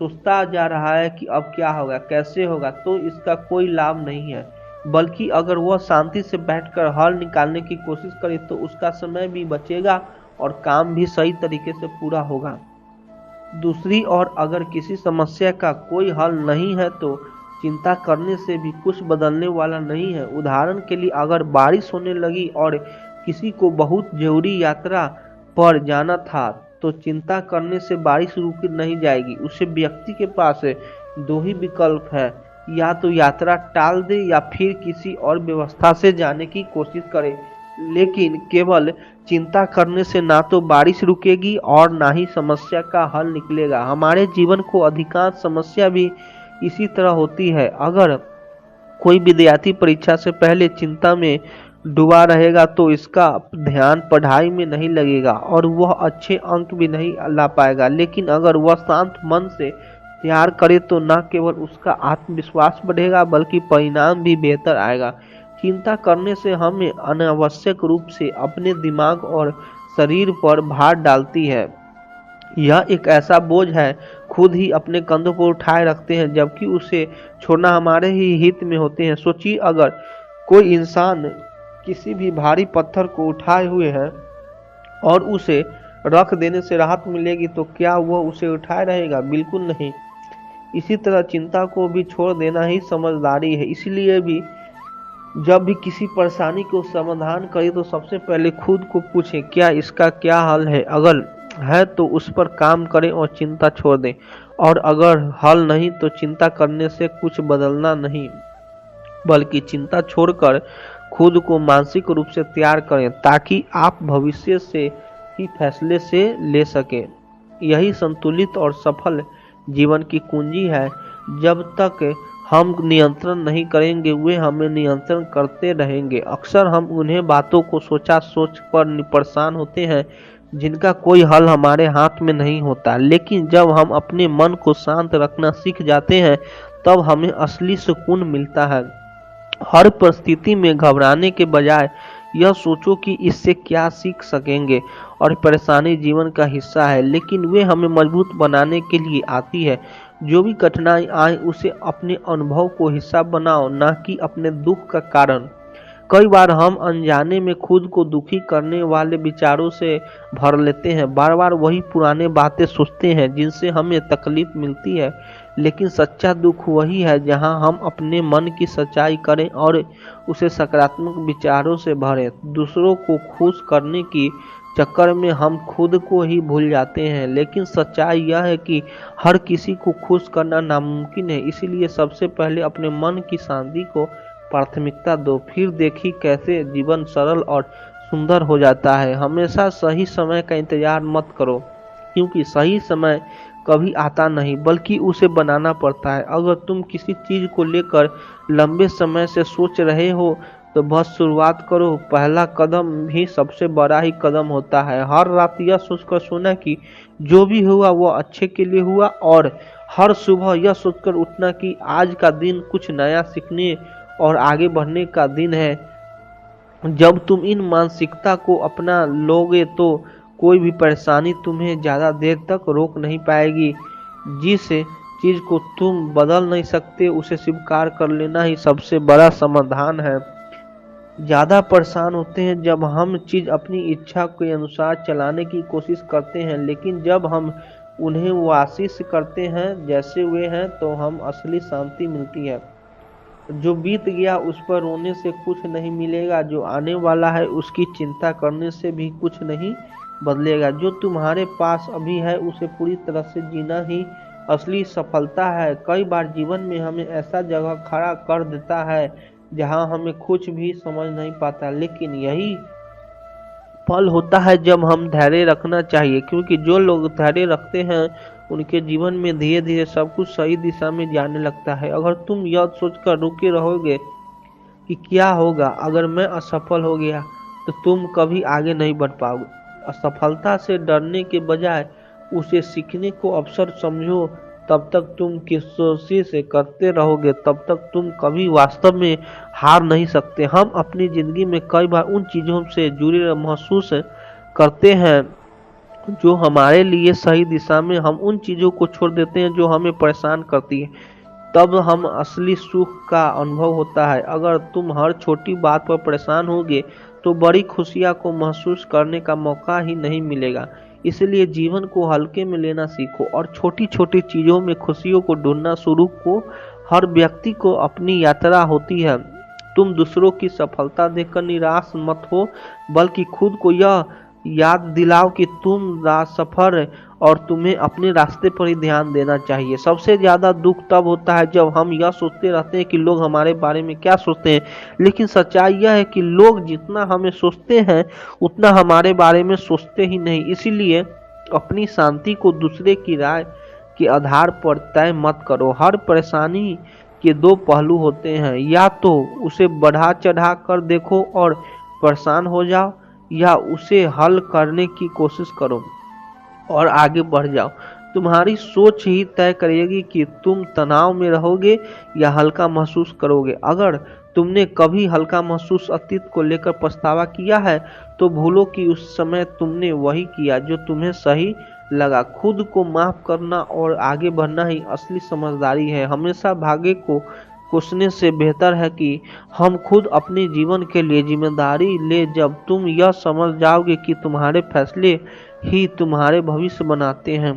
Speaker 2: सोचता जा रहा है कि अब क्या होगा, कैसे होगा, तो इसका कोई लाभ नहीं है। बल्कि अगर वह शांति से बैठकर हल निकालने की कोशिश करे तो उसका समय भी बचेगा और काम भी सही तरीके से पूरा होगा। दूसरी ओर अगर किसी समस्या का कोई हल नहीं है तो चिंता करने से भी कुछ बदलने वाला नहीं है। उदाहरण के लिए, अगर बारिश होने लगी और किसी को बहुत जरूरी यात्रा पर जाना था तो चिंता करने से बारिश रुक नहीं जाएगी। उसे व्यक्ति के पास 2 ही विकल्प है, या तो यात्रा टाल दे या फिर किसी और व्यवस्था से जाने की कोशिश करे। लेकिन केवल चिंता करने से ना तो बारिश रुकेगी और ना ही समस्या का हल निकलेगा। हमारे जीवन को अधिकांश समस्या भी इसी तरह होती है। अगर कोई विद्यार्थी परीक्षा से पहले चिंता में डूबा रहेगा तो इसका ध्यान पढ़ाई में नहीं लगेगा और वह अच्छे अंक भी नहीं ला पाएगा। लेकिन अगर वह शांत मन से तैयार करे तो न केवल उसका आत्मविश्वास बढ़ेगा बल्कि परिणाम भी बेहतर आएगा। चिंता करने से हमें अनावश्यक रूप से अपने दिमाग और शरीर पर भार डालती है। यह एक ऐसा बोझ है खुद ही अपने कंधों पर उठाए रखते हैं, जबकि उसे छोड़ना हमारे ही हित में होते हैं। सोचिए, अगर कोई इंसान किसी भी भारी पत्थर को उठाए हुए है और उसे रख देने से राहत मिलेगी तो क्या वह उसे उठाए रहेगा? बिल्कुल नहीं। इसी तरह चिंता को भी छोड़ देना ही समझदारी है। इसलिए भी जब भी किसी परेशानी को समाधान करें तो सबसे पहले खुद को पूछें, क्या इसका क्या हल है? अगर है तो उस पर काम करें और चिंता छोड़ दें, और अगर हल नहीं तो चिंता करने से कुछ बदलना नहीं, बल्कि चिंता छोड़कर खुद को मानसिक रूप से तैयार करें ताकि आप भविष्य से ही फैसले से ले सकें। यही संतुलित और सफल जीवन की कुंजी है। जब तक हम नियंत्रण नहीं करेंगे वे हमें नियंत्रण करते रहेंगे। अक्सर हम उन्हें बातों को सोच कर परेशान होते हैं जिनका कोई हल हमारे हाथ में नहीं होता, लेकिन जब हम अपने मन को शांत रखना सीख जाते हैं तब हमें असली सुकून मिलता है। हर परिस्थिति में घबराने के बजाय यह सोचो कि इससे क्या सीख सकेंगे। और परेशानी जीवन का हिस्सा है, लेकिन वे हमें मजबूत बनाने के लिए आती है। जो भी कठिनाई आए उसे अपने अनुभव को हिस्सा बनाओ, ना कि अपने दुख का कारण। कई बार हम अनजाने में खुद को दुखी करने वाले विचारों से भर लेते हैं, बार बार वही पुराने बातें सोचते हैं जिनसे हमें तकलीफ मिलती है। लेकिन सच्चा दुख वही है जहां हम अपने मन की सच्चाई करें और उसे सकारात्मक विचारों से भरें। दूसरों को खुश करने की चक्कर में हम खुद को ही भूल जाते हैं, लेकिन सच्चाई यह है कि हर किसी को खुश करना नामुमकिन है। इसीलिए सबसे पहले अपने मन की शांति को प्राथमिकता दो, फिर देखिए कैसे जीवन सरल और सुंदर हो जाता है। हमेशा सही समय का इंतजार मत करो, क्योंकि सही समय कभी आता नहीं बल्कि उसे बनाना पड़ता है। अगर तुम किसी चीज को लेकर लंबे समय से सोच रहे हो तो बस शुरुआत करो। पहला कदम ही सबसे बड़ा ही कदम होता है। हर रात यह सोचकर सोना कि जो भी हुआ वो अच्छे के लिए हुआ, और हर सुबह यह सोचकर उठना कि आज का दिन कुछ नया सीखने और आगे बढ़ने का दिन है। जब तुम इन मानसिकता को अपना लोगे तो कोई भी परेशानी तुम्हें ज्यादा देर तक रोक नहीं पाएगी। जिस चीज को तुम बदल नहीं सकते उसे स्वीकार कर लेना ही सबसे बड़ा समाधान है। ज्यादा परेशान होते हैं जब हम चीज अपनी इच्छा के अनुसार चलाने की कोशिश करते हैं, लेकिन जब हम उन्हें वासिस करते हैं जैसे वे हैं तो हम असली शांति मिलती है। जो बीत गया उस पर रोने से कुछ नहीं मिलेगा, जो आने वाला है उसकी चिंता करने से भी कुछ नहीं बदलेगा। जो तुम्हारे पास अभी है उसे पूरी तरह से जीना ही असली सफलता है। कई बार जीवन में हमें ऐसा जगह खड़ा कर देता है जहां हमें कुछ भी समझ नहीं पाता, लेकिन यही पल होता है जब हम धैर्य रखना चाहिए, क्योंकि जो लोग धैर्य रखते हैं उनके जीवन में धीरे धीरे सब कुछ सही दिशा में जाने लगता है। अगर तुम यह सोचकर रुके रहोगे कि क्या होगा अगर मैं असफल हो गया, तो तुम कभी आगे नहीं बढ़ पाओगे। असफलता से डरने के बजाय उसे सीखने को अवसर समझो। तब तक तुम कोशिश करते रहोगे, तब तक तुम कभी वास्तव में हार नहीं सकते। हम अपनी जिंदगी में कई बार उन चीजों से जुड़े महसूस करते हैं जो हमारे लिए सही दिशा में, हम उन चीजों को छोड़ देते हैं जो हमें परेशान करती है। तब हम असली सुख का अनुभव होता है। अगर तुम हर छोटी बात पर परेशान होगे तो बड़ी खुशियां को महसूस करने का मौका ही नहीं मिलेगा। इसलिए जीवन को हल्के में लेना सीखो और छोटी छोटी चीजों में खुशियों को ढूंढना शुरू को। हर व्यक्ति को अपनी यात्रा होती है। तुम दूसरों की सफलता देखकर निराश मत हो, बल्कि खुद को यह याद दिलाओ कि तुम सफर और तुम्हें अपने रास्ते पर ही ध्यान देना चाहिए। सबसे ज्यादा दुख तब होता है जब हम यह सोचते रहते हैं कि लोग हमारे बारे में क्या सोचते हैं, लेकिन सच्चाई यह है कि लोग जितना हमें सोचते हैं उतना हमारे बारे में सोचते ही नहीं। इसीलिए अपनी शांति को दूसरे की राय के आधार पर तय मत करो। हर परेशानी के दो पहलू होते हैं, या तो उसे बढ़ा चढ़ा कर देखो और परेशान हो जाओ, या उसे हल करने की कोशिश करो और आगे बढ़ जाओ। तुम्हारी सोच ही तय करेगी कि तुम तनाव में रहोगे या हल्का महसूस करोगे। अगर तुमने कभी हल्का महसूस अतीत को लेकर पछतावा किया है तो भूलो कि उस समय तुमने वही किया जो तुम्हें सही लगा। खुद को माफ करना और आगे बढ़ना ही असली समझदारी है। हमेशा भाग्य को कोसने से बेहतर है कि हम खुद अपने जीवन के लिए जिम्मेदारी ले। जब तुम यह समझ जाओगे कि तुम्हारे फैसले ही तुम्हारे भविष्य बनाते हैं,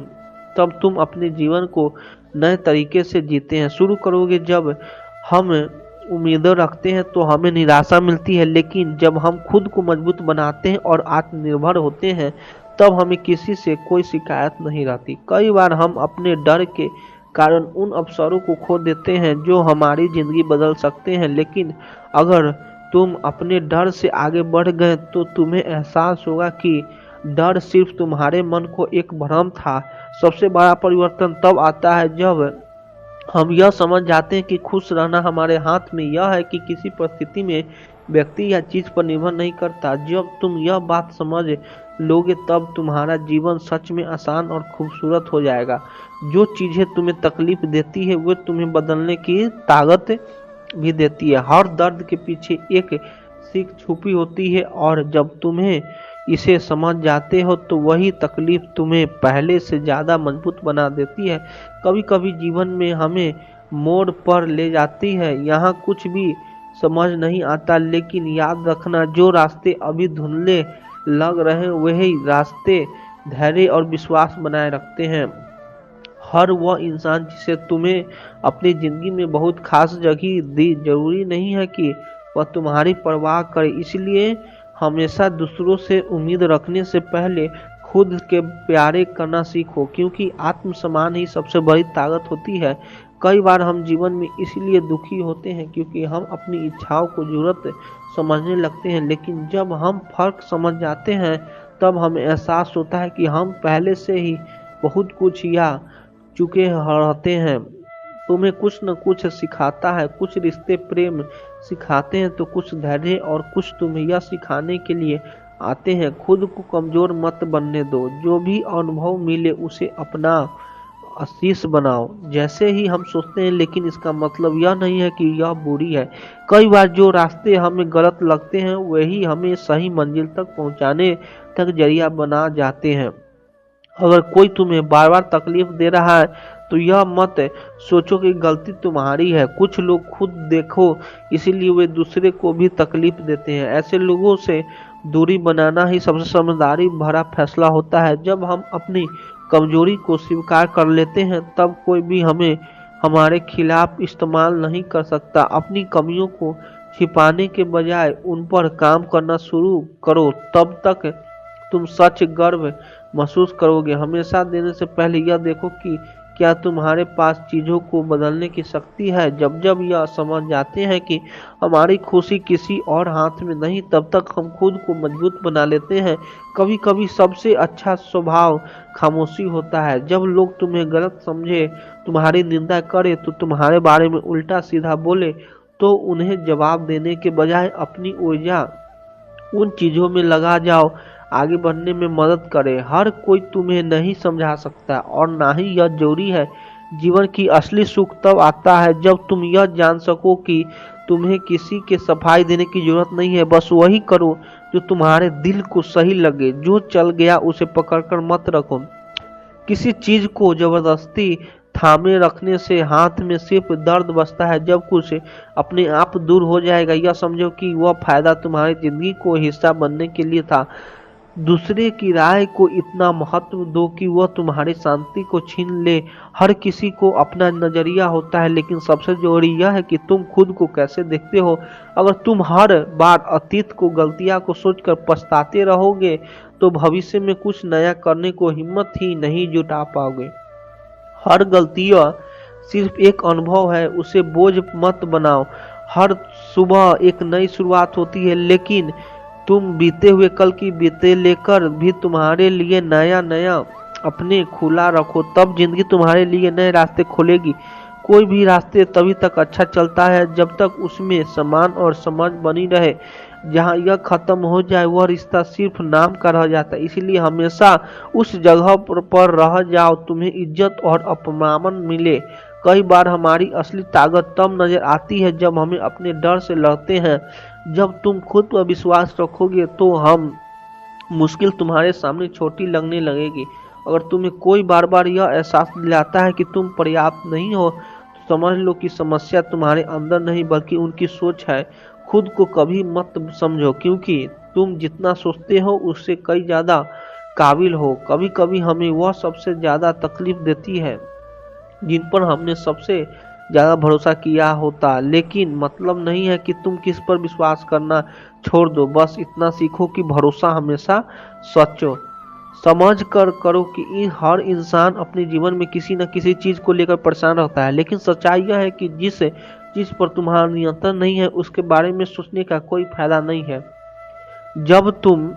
Speaker 2: तब तुम अपने जीवन को नए तरीके से जीते हैं शुरू करोगे। जब हम उम्मीदें रखते हैं तो हमें निराशा मिलती है, लेकिन जब हम खुद को मजबूत बनाते हैं और आत्मनिर्भर होते हैं तब हमें किसी से कोई शिकायत नहीं रहती। कई बार हम अपने डर के कारण उन अवसरों को खो देते हैं जो हमारी जिंदगी बदल सकते हैं, लेकिन अगर तुम अपने डर से आगे बढ़ गए तो तुम्हें एहसास होगा कि डर सिर्फ तुम्हारे मन को एक भ्रम था। सबसे बड़ा परिवर्तन तब आता है जब हम यह समझ जाते हैं कि खुश रहना हमारे हाथ में यह है कि किसी परिस्थिति में व्यक्ति या चीज पर निर्भर नहीं करता। जब तुम यह बात समझ लोगे तब तुम्हारा जीवन सच में आसान और खूबसूरत हो जाएगा। जो चीजें तुम्हें तकलीफ देती है वो तुम्हें बदलने की ताकत भी देती है। हर दर्द के पीछे एक सीख छुपी होती है और जब तुम्हें इसे समझ जाते हो तो वही तकलीफ तुम्हें पहले से ज्यादा मजबूत बना देती है। कभी कभी जीवन में हमें मोड़ पर ले जाती है, यहाँ कुछ भी समझ नहीं आता, लेकिन याद रखना जो रास्ते अभी धुंधले लग रहे हैं वही रास्ते धैर्य और विश्वास बनाए रखते हैं। हर वह इंसान जिसे तुम्हें अपनी जिंदगी में बहुत खास जगह दी, जरूरी नहीं है कि वह तुम्हारी परवाह करे। इसलिए हमेशा दूसरों से उम्मीद रखने से पहले खुद के प्यारे करना सीखो, क्योंकि आत्मसम्मान ही सबसे बड़ी ताकत होती है। कई बार हम जीवन में इसलिए दुखी होते हैं क्योंकि हम अपनी इच्छाओं को जरूरत समझने लगते हैं, लेकिन जब हम फर्क समझ जाते हैं तब हमें एहसास होता है कि हम पहले से ही बहुत कुछ या चुके रहते हैं। तुम्हें कुछ न कुछ सिखाता है, कुछ रिश्ते प्रेम सिखाते हैं तो कुछ धैर्य, और कुछ तुम्हें यह सिखाने के लिए आते हैं खुद को कमजोर मत बनने दो। जो भी अनुभव मिले उसे अपना आशीष बनाओ जैसे ही हम सोचते हैं, लेकिन इसका मतलब यह नहीं है कि यह बुरी है। कई बार जो रास्ते हमें गलत लगते हैं वही हमें सही मंजिल तक पहुंचाने तक जरिया बना जाते हैं। अगर कोई तुम्हें बार बार तकलीफ दे रहा है तो यह मत सोचो कि गलती तुम्हारी है। कुछ लोग खुद देखो इसीलिए वे दूसरे को भी तकलीफ देते हैं। ऐसे लोगों से दूरी बनाना ही सबसे समझदारी भरा फैसला होता है। जब हम अपनी कमजोरी को स्वीकार कर लेते हैं तब कोई भी हमें हमारे खिलाफ इस्तेमाल नहीं कर सकता। अपनी कमियों को छिपाने के बजाय उन पर काम करना शुरू करो, तब तक तुम सच गर्व महसूस करोगे। हमेशा देने से पहले यह देखो कि क्या तुम्हारे पास चीजों को बदलने की शक्ति है। जब जब यह समझ जाते हैं कि हमारी खुशी किसी और हाथ में नहीं, तब तक हम खुद को मजबूत बना लेते हैं। कभी कभी सबसे अच्छा स्वभाव खामोशी होता है। जब लोग तुम्हें गलत समझे, तुम्हारी निंदा करे, तो तुम्हारे बारे में उल्टा सीधा बोले, तो उन्हें जवाब देने के बजाय अपनी ऊर्जा उन चीजों में लगा जाओ आगे बढ़ने में मदद करे। हर कोई तुम्हें नहीं समझा सकता और ना ही यह जरूरी है। जीवन की असली सुख तब आता है जब तुम यह जान सको कि तुम्हें किसी के सफाई देने की जरूरत नहीं है। बस वही करो जो तुम्हारे दिल को सही लगे। जो चल गया उसे पकड़कर मत रखो। किसी चीज को जबरदस्ती थामे रखने से हाथ में सिर्फ दर्द बचता है। जब कुछ अपने आप दूर हो जाएगा, यह समझो कि वह फायदा तुम्हारी जिंदगी को हिस्सा बनने के लिए था। दूसरे की राय को इतना महत्व दो कि वह तुम्हारी शांति को छीन ले। हर किसी को अपना नजरिया होता है, लेकिन सबसे जरूरी यह है कि तुम खुद को कैसे देखते हो। अगर तुम हर बार अतीत को गलतियां को सोचकर पछताते रहोगे तो भविष्य में कुछ नया करने को हिम्मत ही नहीं जुटा पाओगे। हर गलतियां सिर्फ एक अनुभव है, उसे बोझ मत बनाओ। हर सुबह एक नई शुरुआत होती है, लेकिन तुम बीते हुए कल की बीते लेकर भी तुम्हारे लिए नया नया अपने खुला रखो, तब जिंदगी तुम्हारे लिए नए रास्ते खोलेगी। कोई भी रास्ते तभी तक अच्छा चलता है जब तक उसमें सम्मान और समझ बनी रहे। जहाँ यह खत्म हो जाए वह रिश्ता सिर्फ नाम का रह जाता है। इसलिए हमेशा उस जगह पर रह जाओ तुम्हें इज्जत और अपमान मिले। कई बार हमारी असली ताकत तब नजर आती है जब हमें अपने डर से लड़ते हैं। जब तुम खुद पर विश्वास रखोगे तो हम मुश्किल तुम्हारे सामने छोटी लगने लगेगी। अगर तुम्हें कोई बार बार यह एहसास दिलाता है कि तुम पर्याप्त नहीं हो, तो समझ लो कि समस्या तुम्हारे अंदर नहीं बल्कि उनकी सोच है। खुद को कभी मत समझो, क्योंकि तुम जितना सोचते हो उससे कई ज्यादा काबिल हो। कभी कभी हमें वह सबसे ज्यादा तकलीफ देती है जिन पर हमने सबसे ज्यादा भरोसा किया होता, लेकिन मतलब नहीं है कि तुम किस पर विश्वास करना छोड़ दो। बस इतना सीखो कि भरोसा हमेशा सच्चो समझ कर करो कि हर इंसान अपने जीवन में किसी न किसी चीज को लेकर परेशान रहता है, लेकिन सच्चाई यह है कि जिस चीज पर तुम्हारा नियंत्रण नहीं है उसके बारे में सोचने का कोई फायदा नहीं है। जब तुम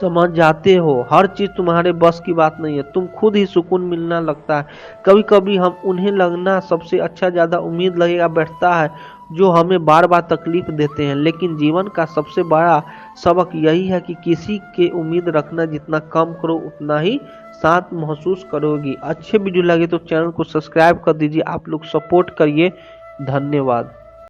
Speaker 2: समझ जाते हो हर चीज तुम्हारे बस की बात नहीं है, तुम खुद ही सुकून मिलना लगता है। कभी कभी हम उन्हें लगना सबसे अच्छा ज्यादा उम्मीद लगेगा बैठता है जो हमें बार बार तकलीफ देते हैं, लेकिन जीवन का सबसे बड़ा सबक यही है कि किसी के उम्मीद रखना जितना कम करो उतना ही शांत महसूस करोगी। अच्छे वीडियो लगे तो चैनल को सब्सक्राइब कर दीजिए। आप लोग सपोर्ट करिए। धन्यवाद।